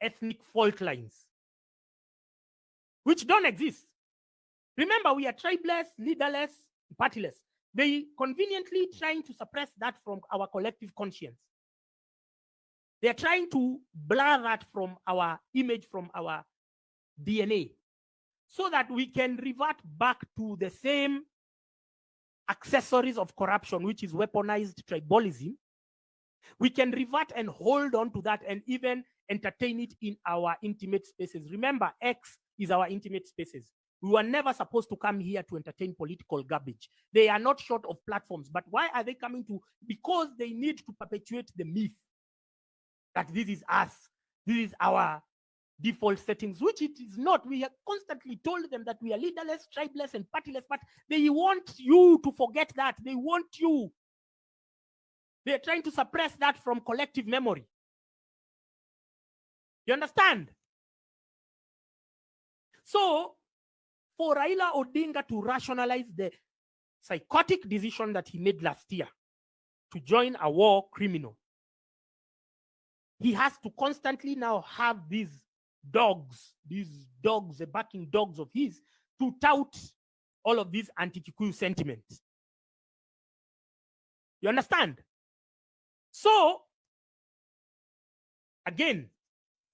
ethnic fault lines. which don't exist. Remember, we are tribeless, leaderless, partyless. They conveniently trying to suppress that from our collective conscience. They are trying to blur that from our image, from our DNA, so that we can revert back to the same accessories of corruption, which is weaponized tribalism. We can revert and hold on to that and even entertain it in our intimate spaces. Remember, X is our intimate spaces. We were never supposed to come here to entertain political garbage. They are not short of platforms. But why are they coming to? Because they need to perpetuate the myth that this is us. This is our default settings, which it is not. We have constantly told them that we are leaderless, tribeless, and partyless, but they want you to forget that. They want you. They are trying to suppress that from collective memory. You understand? So, for Raila Odinga to rationalize the psychotic decision that he made last year to join a war criminal, he has to constantly now have these dogs, the backing dogs of his, to tout all of these anti-Kikuyu sentiments. You understand? So, again,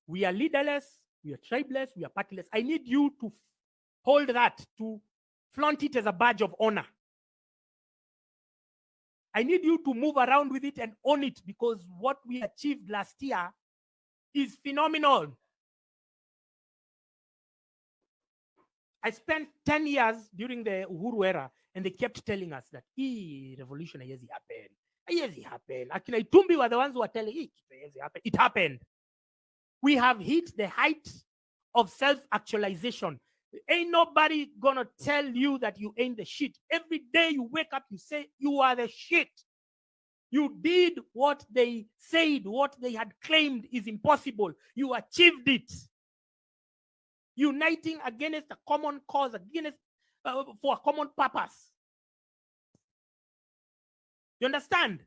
we are leaderless, we are tribeless, we are partyless. I need you to hold that, to flaunt it as a badge of honor. I need you to move around with it and own it, because what we achieved last year is phenomenal. I spent 10 years during the Uhuru era, and they kept telling us that revolution has happened. It happened. Akina Itumbi were the ones who were telling it happened. We have hit the height of self-actualization. Ain't nobody gonna tell you that you ain't the shit. Every day you wake up, you say you are the shit. You did what they said, what they had claimed is impossible. You achieved it. Uniting against a common cause, against for a common purpose. You understand?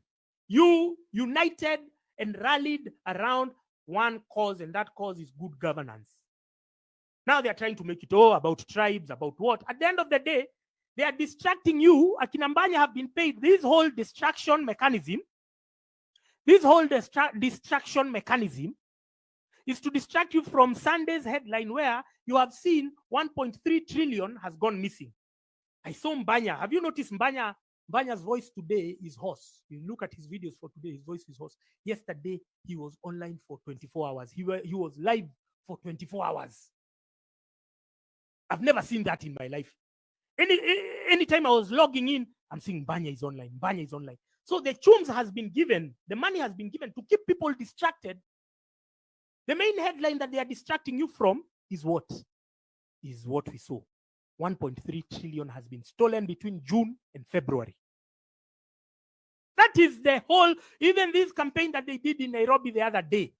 You united and rallied around one cause, and that cause is good governance. Now they are trying to make it all about tribes, about what? At the end of the day, they are distracting you. Akinambanya have been paid. This whole distraction mechanism, is to distract you from Sunday's headline where you have seen 1.3 trillion has gone missing. I saw Mbanya. Have you noticed Mbanya's voice today is hoarse? You look at his videos for today, his voice is hoarse. Yesterday, he was online for 24 hours. He was live for 24 hours. I've never seen that in my life. Anytime I was logging in, I'm seeing Mbanya is online. Mbanya is online. So the chums has been given, the money has been given to keep people distracted. The main headline that they are distracting you from is what? Is what we saw. 1.3 trillion has been stolen between June and February. That is the whole, even this campaign that they did in Nairobi the other day.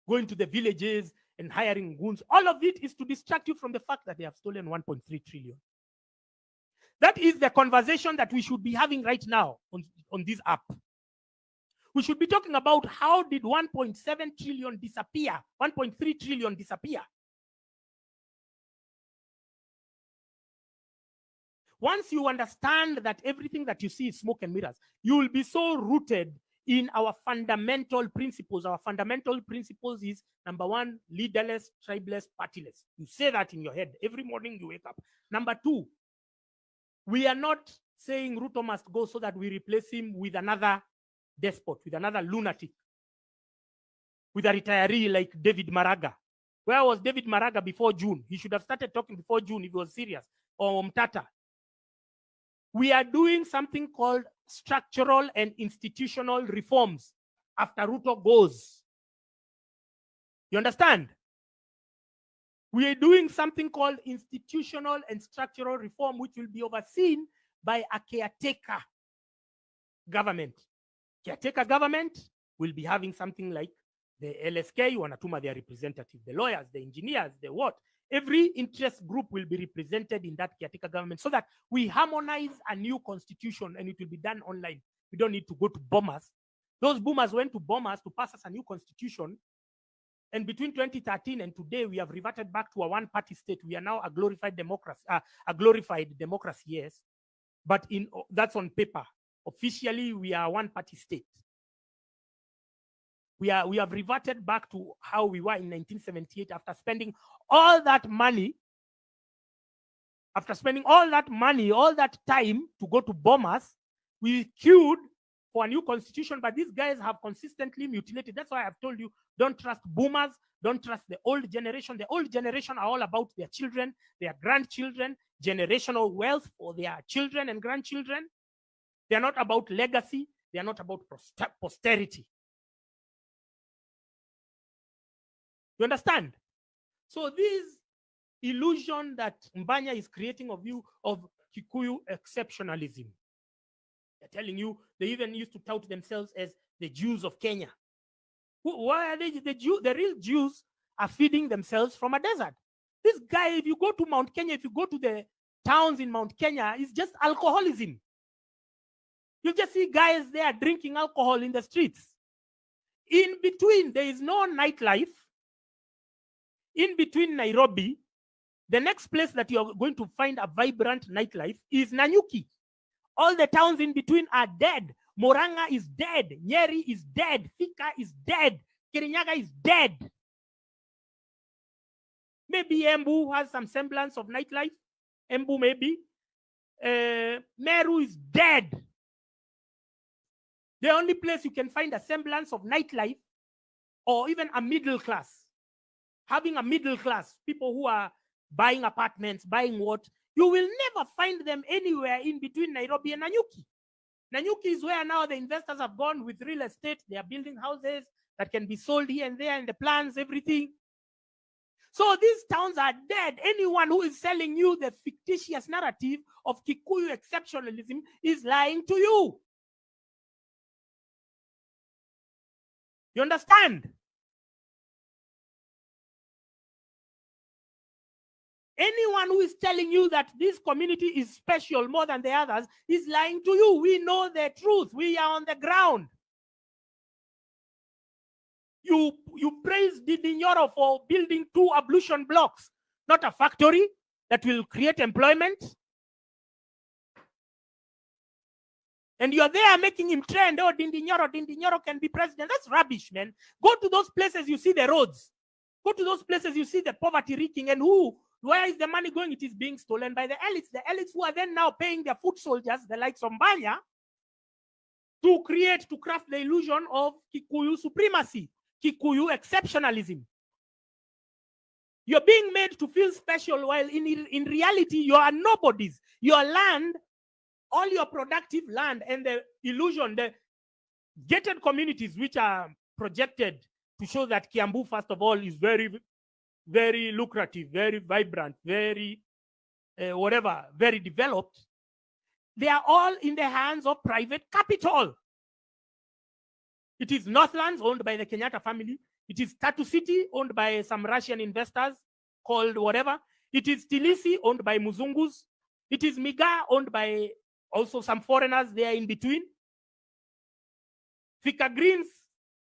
Going to the villages and hiring goons. All of it is to distract you from the fact that they have stolen 1.3 trillion. That is the conversation that we should be having right now on this app. We should be talking about how did 1.7 trillion disappear, 1.3 trillion disappear. Once you understand that everything that you see is smoke and mirrors, you will be so rooted in our fundamental principles. Our fundamental principles is, number one, leaderless, tribeless, partyless. You say that in your head every morning you wake up. Number two, we are not saying Ruto must go so that we replace him with another despot, with another lunatic, with a retiree like David Maraga. Where was David Maraga before June? He should have started talking before June if he was serious. Or Mtata. We are doing something called structural and institutional reforms after Ruto goes. You understand? We are doing something called institutional and structural reform, which will be overseen by a caretaker government. Caretaker government will be having something like the LSK, wanatuma their representative, the lawyers, the engineers, the what. Every interest group will be represented in that caretaker government so that we harmonize a new constitution, and it will be done online. We don't need to go to bombers. Those boomers went to bombers to pass us a new constitution And between 2013 and today, we have reverted back to a one-party state. We are now a glorified democracy, yes. But that's on paper. Officially, we are a one-party state. We have reverted back to how we were in 1978 after spending all that money, all that time to go to bomb us. We queued for a new constitution, but these guys have consistently mutilated. That's why I've told you, don't trust boomers, don't trust the old generation. The old generation are all about their children, their grandchildren, generational wealth for their children and grandchildren. They're not about legacy. They're not about posterity. You understand? So this illusion that Mbanya is creating of you of Kikuyu exceptionalism. They're telling you, they even used to tout themselves as the Jews of Kenya. Why are they the real Jews are feeding themselves from a desert? This guy, if you go to Mount Kenya, if you go to the towns in Mount Kenya, it's just alcoholism. You just see guys there drinking alcohol in the streets. In between, there is no nightlife. In between Nairobi, the next place that you're going to find a vibrant nightlife is Nanyuki. All the towns in between are dead. Moranga is dead. Nyeri is dead. Thika is dead. Kirinyaga is dead. Maybe Embu has some semblance of nightlife. Embu maybe. Meru is dead. The only place you can find a semblance of nightlife or even a middle class, having a middle class, people who are buying apartments, buying what, you will never find them anywhere in between Nairobi and Nanyuki. Nanyuki is where now the investors have gone with real estate. They are building houses that can be sold here and there, and the plans, everything. So these towns are dead. Anyone who is selling you the fictitious narrative of Kikuyu exceptionalism is lying to you. You understand? Anyone who is telling you that this community is special more than the others is lying to you. We know the truth. We are on the ground. You praise Didi Nyoro for building 2 ablution blocks, not a factory that will create employment. And you're there making him trend. Oh, Didi Nyoro can be president. That's rubbish, man. Go to those places, you see the roads. Go to those places, you see the poverty reeking. And where is the money going? It is being stolen by the elites. The elites who are then now paying their foot soldiers, the likes of Mbanya, to craft the illusion of Kikuyu supremacy, Kikuyu exceptionalism. You're being made to feel special while in reality, you are nobodies. Your land, all your productive land and the illusion, the gated communities which are projected to show that Kiambu, first of all, is very, very lucrative, very vibrant, very very developed. They are all in the hands of private capital. It is Northlands owned by the Kenyatta family. It is Tatu City owned by some Russian investors called whatever. It is Tilisi owned by Muzungus. It is Miga owned by also some foreigners there in between. Thika Greens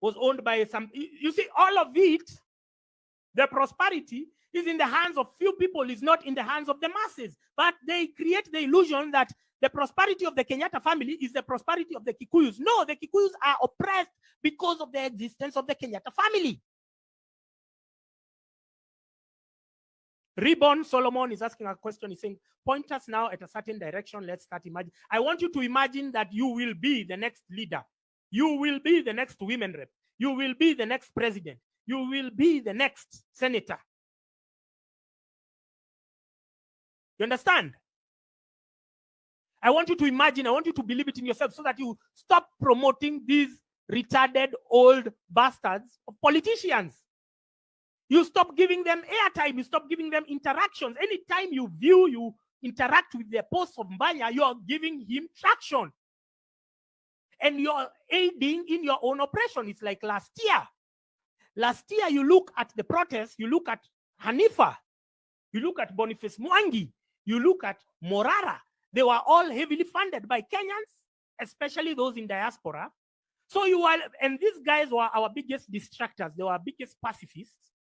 was owned by some, you see, all of it, the prosperity is in the hands of few people, is not in the hands of the masses. But they create the illusion that the prosperity of the Kenyatta family is the prosperity of the Kikuyus. No, the Kikuyus are oppressed because of the existence of the Kenyatta family. Reborn Solomon is asking a question. He's saying, point us now at a certain direction. Let's start imagine. I want you to imagine that you will be the next leader. You will be the next women rep. You will be the next president. You will be the next senator. You understand? I want you to imagine, I want you to believe it in yourself so that you stop promoting these retarded old bastards of politicians. You stop giving them airtime. You stop giving them interactions. Anytime you interact with the post of Mbanya, you're giving him traction. And you're aiding in your own oppression. It's like last year. Last year, you look at the protests, you look at Hanifa, you look at Boniface Mwangi, you look at Morara. They were all heavily funded by Kenyans, especially those in diaspora. So you are, and these guys were our biggest distractors. They were our biggest pacifists.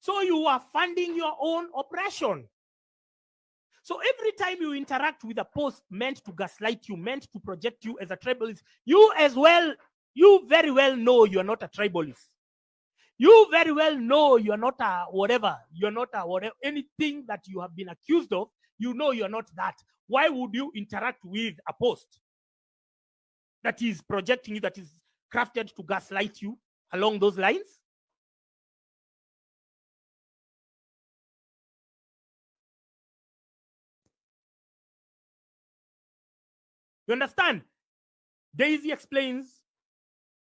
So you are funding your own oppression. So every time you interact with a post meant to gaslight you, meant to project you as a tribalist, you as well, you very well know you're not a tribalist. You very well know you're not a whatever. You're not a whatever. Anything that you have been accused of, you know you're not that. Why would you interact with a post that is projecting you, that is crafted to gaslight you along those lines? You understand? Daisy explains.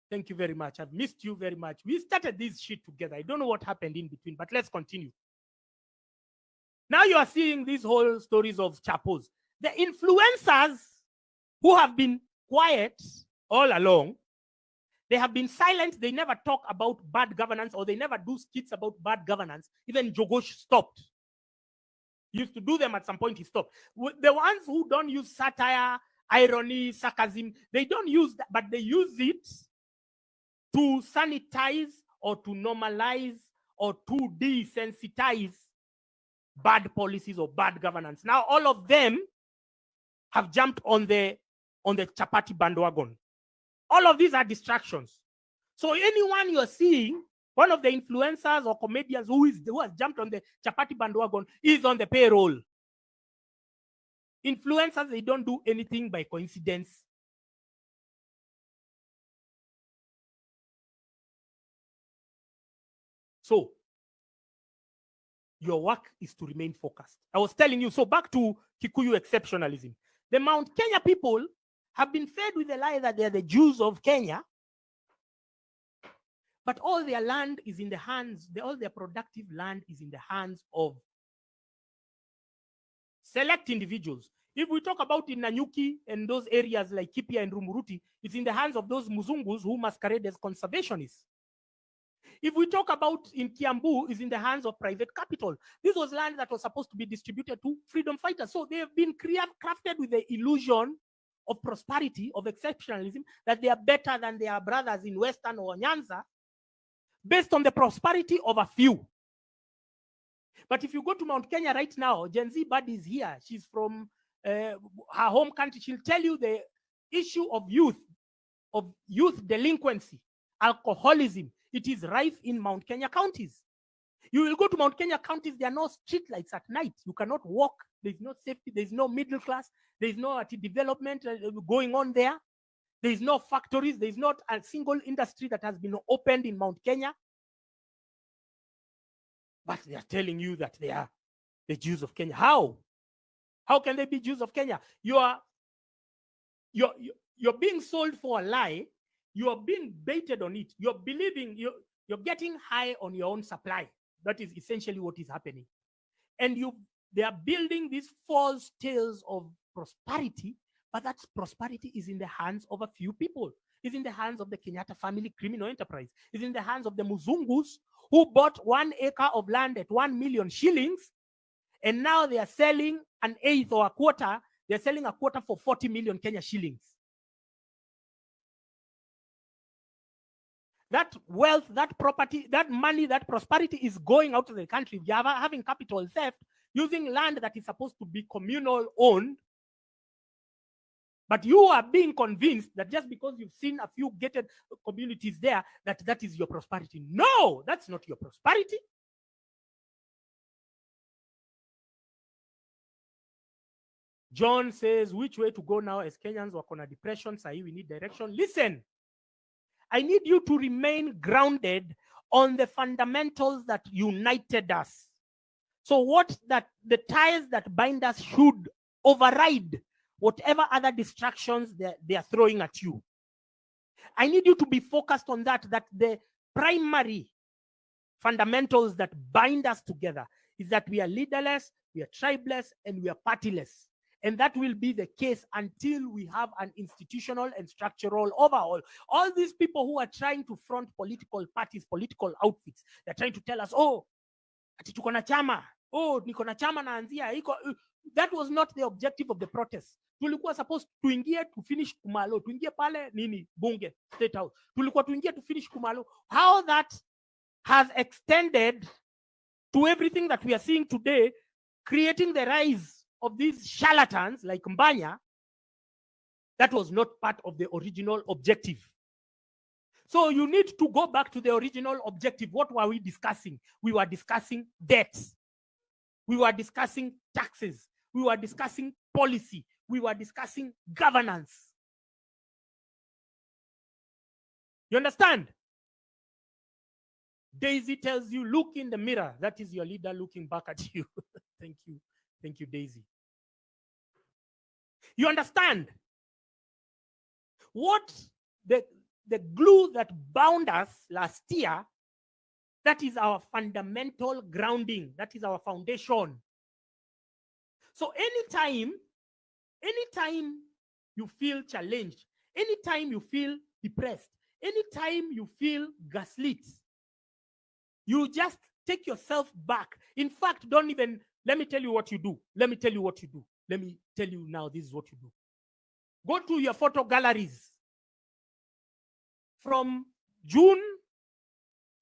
Thank you very much. I've missed you very much. We started this shit together. I don't know what happened in between, but let's continue. Now you are seeing these whole stories of chapos. The influencers who have been quiet all along, they have been silent. They never talk about bad governance, or they never do skits about bad governance. Even Jogosh stopped. He used to do them at some point, he stopped. The ones who don't use satire, irony, sarcasm, they don't use that, but they use it to sanitize or to normalize or to desensitize bad policies or bad governance. Now all of them have jumped on the chapati bandwagon. All of these are distractions. So anyone you're seeing, one of the influencers or comedians who has jumped on the chapati bandwagon is on the payroll. Influencers, they don't do anything by coincidence. So your work is to remain focused. I was telling you, so back to Kikuyu exceptionalism. The Mount Kenya people have been fed with the lie that they're the Jews of Kenya, but all their land is in the hands, all their productive land is in the hands of select individuals. If we talk about in Nanyuki and those areas like Kipia and Rumuruti, it's in the hands of those Muzungus who masquerade as conservationists. If we talk about in Kiambu, it's in the hands of private capital. This was land that was supposed to be distributed to freedom fighters. So they have been crafted with the illusion of prosperity, of exceptionalism, that they are better than their brothers in Western or Nyanza, based on the prosperity of a few. But if you go to Mount Kenya right now, Gen Z Buddy is here. She's from her home country. She'll tell you the issue of youth delinquency, alcoholism. It is rife in Mount Kenya counties. You will go to Mount Kenya counties, there are no street lights at night. You cannot walk. There's no safety. There's no middle class. There's no development going on there. There's no factories. There's not a single industry that has been opened in Mount Kenya. But they are telling you that they are the Jews of Kenya. How? How can they be Jews of Kenya? You're being sold for a lie. You are being baited on it. You're believing, you're getting high on your own supply. That is essentially what is happening. And they are building these false tales of prosperity, but that prosperity is in the hands of a few people. It's in the hands of the Kenyatta family criminal enterprise. It's in the hands of the Muzungus who bought 1 acre of land at 1 million shillings, and now they are selling an eighth or a quarter. They're selling a quarter for 40 million Kenya shillings. That wealth, that property, that money, that prosperity is going out of the country. We are having capital theft, using land that is supposed to be communal owned. But you are being convinced that just because you've seen a few gated communities there, that is your prosperity. No, that's not your prosperity. John says, which way to go now as Kenyans work on a depression? Sahi, we need direction. Listen, I need you to remain grounded on the fundamentals that united us. So the ties that bind us should override whatever other distractions they are throwing at you. I need you to be focused on that the primary fundamentals that bind us together is that we are leaderless, we are tribeless, and we are partyless. And that will be the case until we have an institutional and structural overhaul. All these people who are trying to front political parties, political outfits, they're trying to tell us, oh, ati tuko na chama. Oh, niko na chama naanzia. That was not the objective of the protest. Tulikuwa supposed tuingie to finish Kumalo, tuingie pale nini bunge state house, tulikuwa tuingie to finish Kumalo. How that has extended to everything that we are seeing today, creating the rise of these charlatans like Mbanya, that was not part of the original objective. So you need to go back to the original objective. What were we discussing? We were discussing debts. We were discussing taxes. We were discussing policy. We were discussing governance. You understand? Daisy tells you, look in the mirror. That is your leader looking back at you. Thank you. Thank you, Daisy. You understand? What the glue that bound us last year, that is our fundamental grounding. That is our foundation. So anytime you feel challenged, anytime you feel depressed, anytime you feel gaslit, you just take yourself back. In fact, don't even, let me tell you what you do. Let me tell you what you do. Let me tell you now, this is what you do. Go to your photo galleries. From June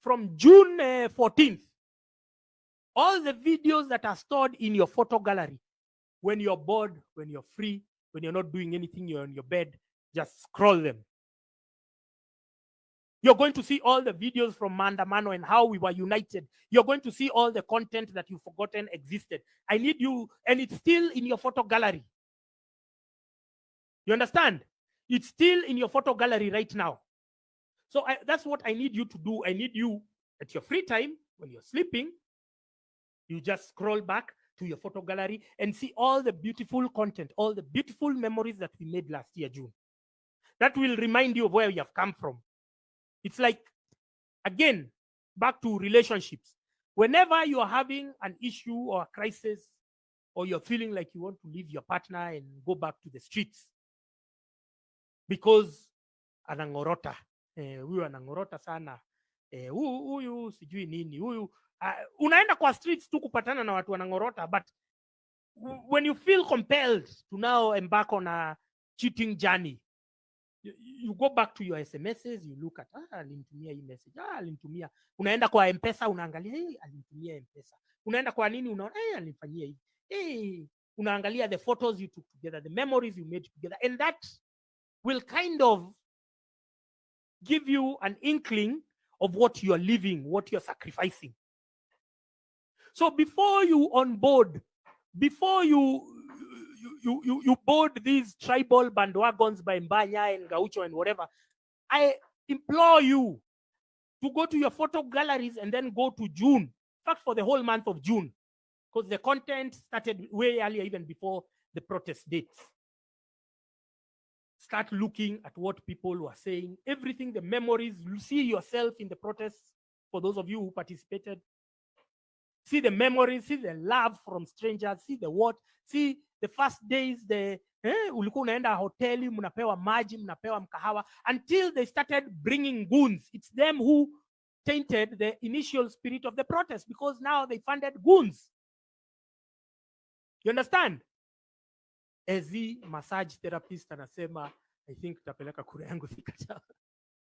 14th, all the videos that are stored in your photo gallery, when you're bored, when you're free, when you're not doing anything, you're on your bed, just scroll them. You're going to see all the videos from Mandamano and how we were united. You're going to see all the content that you've forgotten existed. I need you, and it's still in your photo gallery. You understand? It's still in your photo gallery right now. So that's what I need you to do. I need you at your free time, when you're sleeping, you just scroll back to your photo gallery and see all the beautiful content, all the beautiful memories that we made last year, June. That will remind you of where you have come from. It's like, again, back to relationships. Whenever you are having an issue or a crisis, or you're feeling like you want to leave your partner and go back to the streets because anangorota, huyu anangorota sana, huyu sijui nini, huyu unaenda kwa streets tu kupatana na watu wanangorota, but when you feel compelled to now embark on a cheating journey, you go back to your SMSs, you look at, alinitumia hii message, alinitumia, unaenda kwa M-Pesa, unaangalia, alinitumia M-Pesa, unaenda kwa nini, unaona, alinifanyia hivi, unaangalia the photos you took together, the memories you made together, and that will kind of give you an inkling of what you're living, what you're sacrificing. So before you onboard, before you board these tribal bandwagons by Mbanya and Gaucho and whatever, I implore you to go to your photo galleries and then go to June. In fact, for the whole month of June, because the content started way earlier, even before the protest dates. Start looking at what people were saying, everything, the memories. You see yourself in the protests, for those of you who participated. See the memories, see the love from strangers, see the what, see the first days, the ulikuwa unaenda hoteli, mnapewa maji, mnapewa mkahawa, until they started bringing goons. It's them who tainted the initial spirit of the protest, because now they funded goons. You understand? Ezi massage therapist anasema, I think tapeleka kura yangu Thika.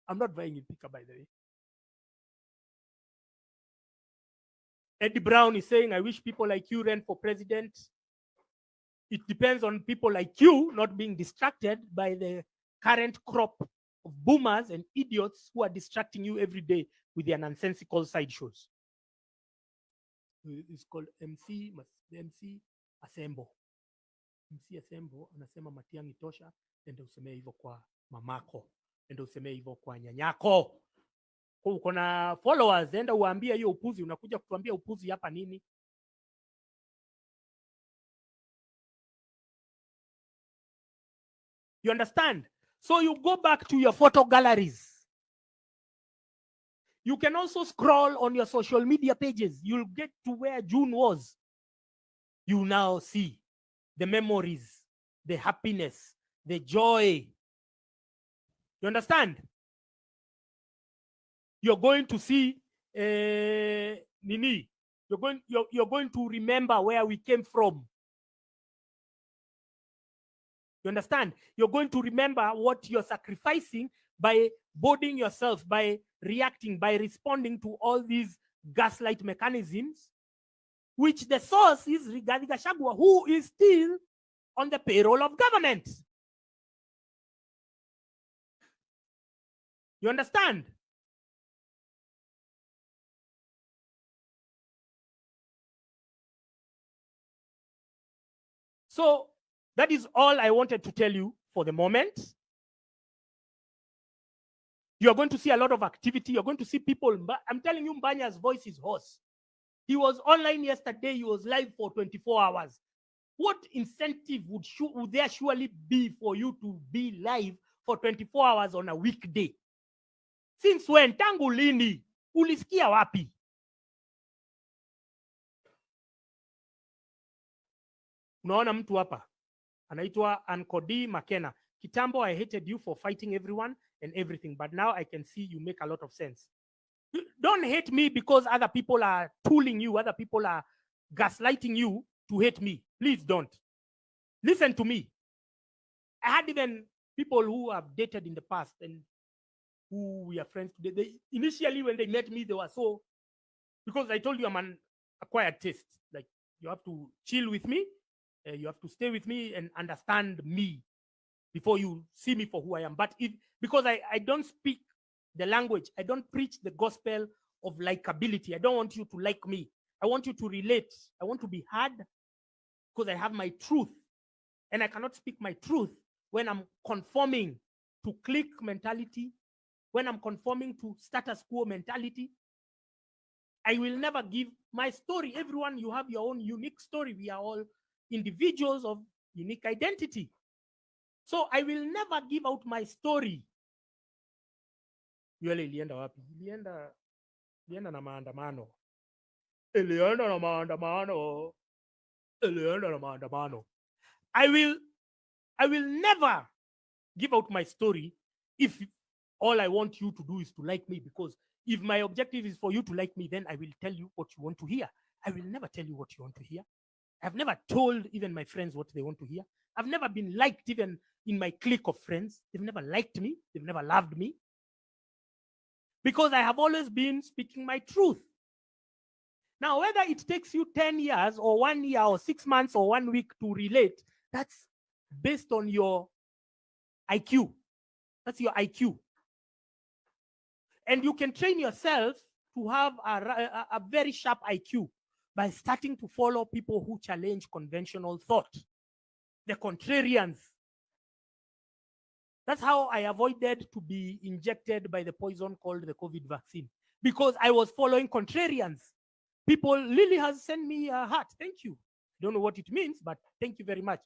I'm not buying in Thika, by the way. Eddie Brown is saying, I wish people like you ran for president. It depends on people like you not being distracted by the current crop of boomers and idiots who are distracting you every day with their nonsensical sideshows. It's called MC Asembo. MC Asembo anasema Matiang'i tosha, ende usemee hivyo kwa mamako, ende usemee hivyo kwa nyanyako. Uko na followers, enda uambie hiyo upuzi, unakuja kutuambia upuzi hapa nini? You understand? So you go back to your photo galleries. You can also scroll on your social media pages. You'll get to where June was. You now see the memories, the happiness, the joy. You understand? You're going to see Nini. You're going to remember where we came from. You understand? You're going to remember what you're sacrificing by boarding yourself, by reacting, by responding to all these gaslight mechanisms, which the source is regarding Gachagua, who is still on the payroll of government. You understand? So that is all I wanted to tell you for the moment. You're going to see a lot of activity. You're going to see people. I'm telling you, Mbanya's voice is hoarse. He was online yesterday. He was live for 24 hours. What incentive would there surely be for you to be live for 24 hours on a weekday? Since when? Tangu lini? Ulisikia wapi? Unaona mtu hapa anaitwa Ankodi Makena. Kitambo, I hated you for fighting everyone and everything, but now I can see you make a lot of sense. Don't hate me because other people are tooling you, other people are gaslighting you to hate me. Please don't. Listen to me. I had even people who have dated in the past and who we are friends today. Initially, when they met me, they were so, because I told you I'm an acquired taste. Like, you have to chill with me, you have to stay with me and understand me before you see me for who I am. But because I don't speak the language, I don't preach the gospel of likability. I don't want you to like me. I want you to relate. I want to be heard because I have my truth. And I cannot speak my truth when I'm conforming to clique mentality, when I'm conforming to status quo mentality. I will never give my story. Everyone, you have your own unique story. We are all individuals of unique identity. So I will never give out my story. Yule ilienda wapi? Ilienda na maandamano. Ilienda na maandamano. Ilienda na maandamano. I will never give out my story if all I want you to do is to like me, because if my objective is for you to like me, then I will tell you what you want to hear. I will never tell you what you want to hear. I've never told even my friends what they want to hear. I've never been liked even in my clique of friends. They've never liked me. They've never loved me. Because I have always been speaking my truth. Now, whether it takes you 10 years or 1 year or 6 months or 1 week to relate, that's based on your IQ. That's your IQ. And you can train yourself to have a very sharp IQ by starting to follow people who challenge conventional thought, the contrarians. That's how I avoided to be injected by the poison called the COVID vaccine, because I was following contrarians. People, Lily has sent me a heart. Thank you. Don't know what it means, but thank you very much.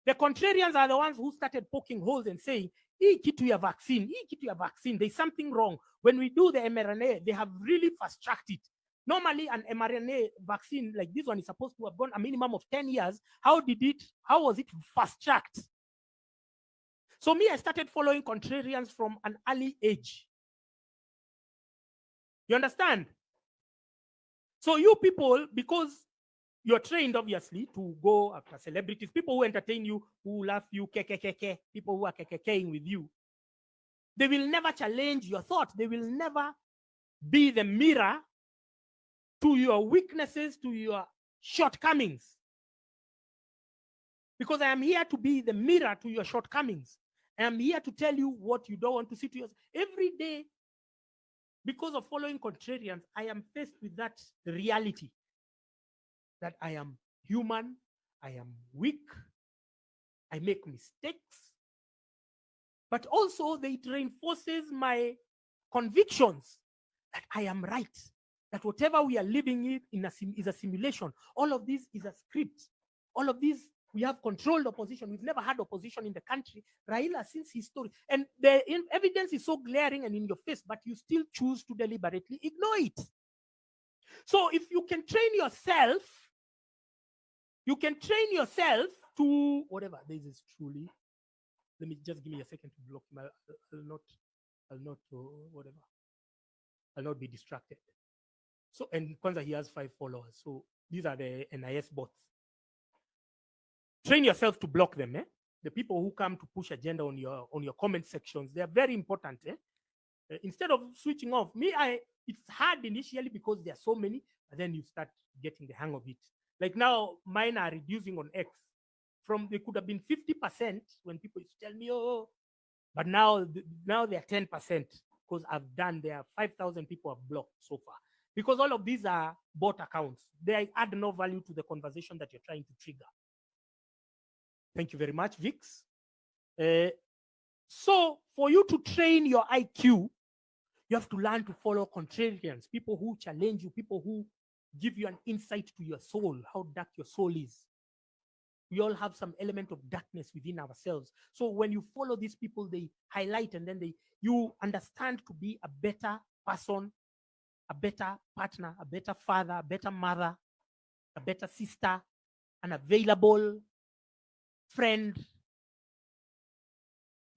The contrarians are the ones who started poking holes and saying, "Hii kitu ya vaccine, hii kitu ya vaccine, there's something wrong. When we do the mRNA, they have really fast-tracked it. Normally, an mRNA vaccine like this one is supposed to have gone a minimum of 10 years. How was it fast-tracked?" So me, I started following contrarians from an early age. You understand? So you people, because you're trained, obviously, to go after celebrities, people who entertain you, who laugh you, people who are kekekeing with you, they will never challenge your thought. They will never be the mirror to your weaknesses, to your shortcomings. Because I am here to be the mirror to your shortcomings. I am here to tell you what you don't want to see to yourself. Every day, because of following contrarians, I am faced with that reality that I am human, I am weak, I make mistakes, but also it reinforces my convictions that I am right, that whatever we are living in is a simulation. All of this is a script. All of this, we have controlled opposition. We've never had opposition in the country. Raila, since his story, and the evidence is so glaring and in your face, but you still choose to deliberately ignore it. So if you can train yourself, to whatever this is truly. Let me just give me a second to block my. I'll not be distracted. So, and Kwanzaa, he has 5 followers. So these are the NIS bots. Train yourself to block them. the people who come to push agenda on your comment sections, they are very important. Instead of switching off, it's hard initially because there are so many, but then you start getting the hang of it. Like now, mine are reducing on X. From they could have been 50% when people used to tell me, oh, but now they are 10% because there are 5,000 people I've blocked so far. Because all of these are bot accounts. They add no value to the conversation that you're trying to trigger. Thank you very much, Vix. So for you to train your IQ, you have to learn to follow contrarians, people who challenge you, people who give you an insight to your soul, how dark your soul is. We all have some element of darkness within ourselves. So when you follow these people, they highlight, and then you understand to be a better person, a better partner, a better father, a better mother, a better sister, an available friend.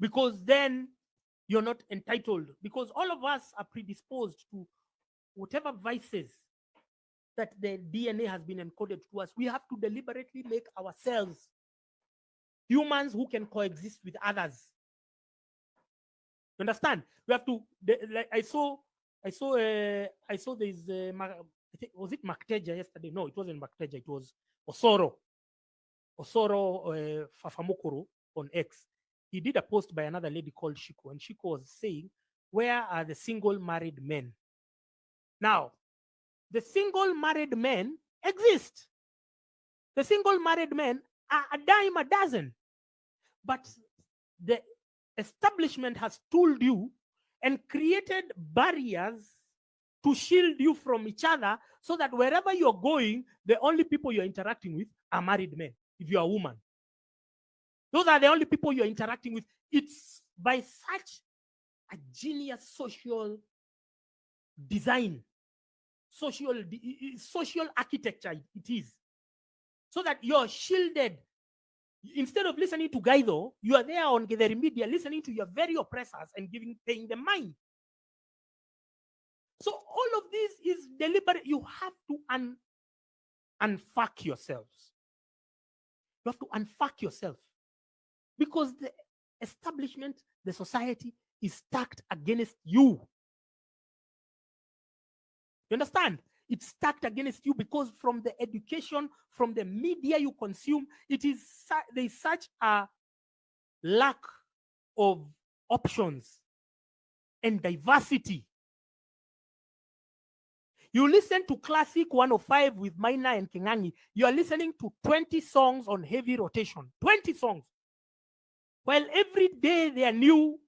Because then you're not entitled. Because all of us are predisposed to whatever vices that the DNA has been encoded to us. We have to deliberately make ourselves humans who can coexist with others. You understand? We have to. Like I saw this. Was it Makteja yesterday? No, it wasn't Makteja. It was Osoro Fafamukuru on X. He did a post by another lady called Shiko, and Shiko was saying, "Where are the single married men?" Now, the single married men exist. The single married men are a dime a dozen. But the establishment has told you and created barriers to shield you from each other so that wherever you're going, the only people you're interacting with are married men, if you're a woman. Those are the only people you're interacting with. It's by such a genius social design, social architecture it is, so that you're shielded. Instead of listening to Gaitho, you are there on the media listening to your very oppressors and paying them mind. So all of this is deliberate. You have to unfuck yourselves. You have to unfuck yourself. Because the establishment, the society is stacked against you. You understand? It's stacked against you because from the education, from the media you consume, there is such a lack of options and diversity. You listen to Classic 105 with Maina and Kingangi, you are listening to 20 songs on heavy rotation. 20 songs. While every day there are new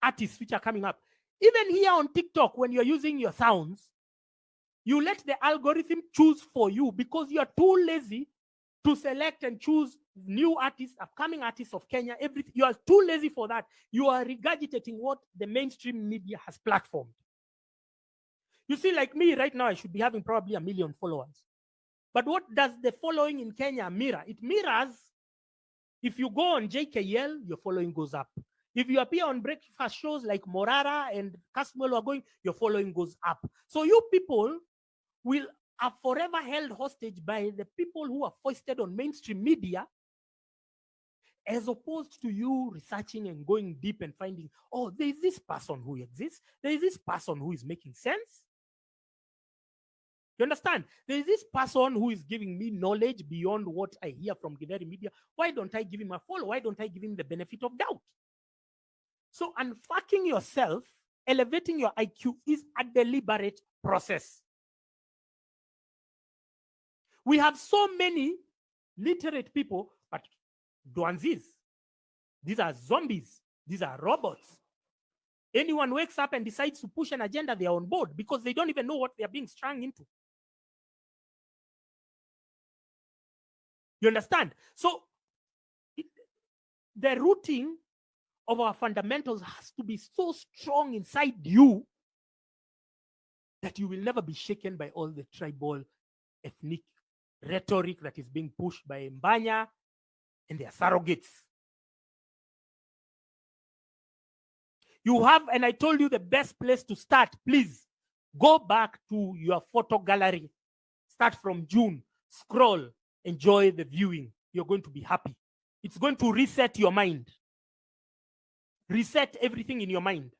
artists which are coming up. Even here on TikTok, when you're using your sounds, you let the algorithm choose for you because you are too lazy to select and choose new artists, upcoming artists of Kenya, everything. You are too lazy for that. You are regurgitating what the mainstream media has platformed. You see, like me right now, I should be having probably 1 million followers. But what does the following in Kenya mirror? It mirrors, if you go on JKL, your following goes up. If you appear on breakfast shows like Morara and Kasmuel are going, your following goes up. So you people are forever held hostage by the people who are foisted on mainstream media, as opposed to you researching and going deep and finding, oh, there is this person who exists. There is this person who is making sense. You understand? There is this person who is giving me knowledge beyond what I hear from Githeri media. Why don't I give him a follow? Why don't I give him the benefit of doubt? So unfucking yourself, elevating your IQ is a deliberate process. We have so many literate people, but Dwanzis, these are zombies. These are robots. Anyone wakes up and decides to push an agenda, they are on board because they don't even know what they are being strung into. You understand? So the rooting of our fundamentals has to be so strong inside you that you will never be shaken by all the tribal, ethnic rhetoric that is being pushed by Mbanya and their surrogates. You have, and I told you the best place to start, please go back to your photo gallery. Start from June, scroll, enjoy the viewing. You're going to be happy. It's going to reset your mind. Reset everything in your mind.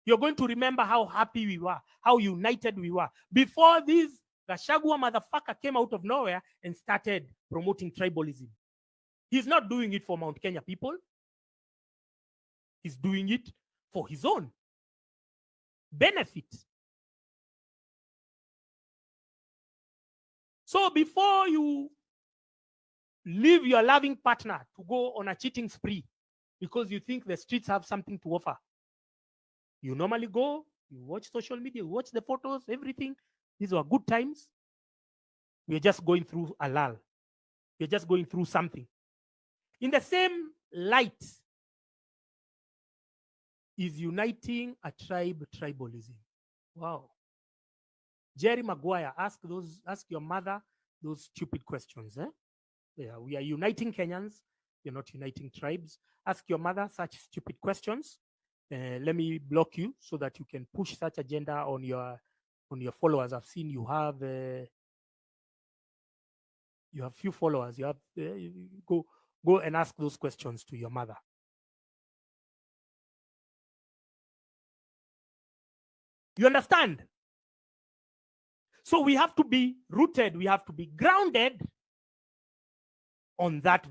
You're going to remember how happy we were, how united we were. Before this Gachagua motherfucker came out of nowhere and started promoting tribalism. He's not doing it for Mount Kenya people. He's doing it for his own benefit. So before you leave your loving partner to go on a cheating spree because you think the streets have something to offer, you normally go, you watch social media, you watch the photos, everything. These were good times. We're just going through a lull. We're just going through something. In the same light is uniting a tribe, tribalism. Wow. Jerry Maguire, ask your mother those stupid questions. Yeah, we are uniting Kenyans. We're not uniting tribes. Ask your mother such stupid questions. Let me block you so that you can push such agenda on your followers. I've seen you have few followers. You have go and ask those questions to your mother. You understand? So we have to be rooted. We have to be grounded on that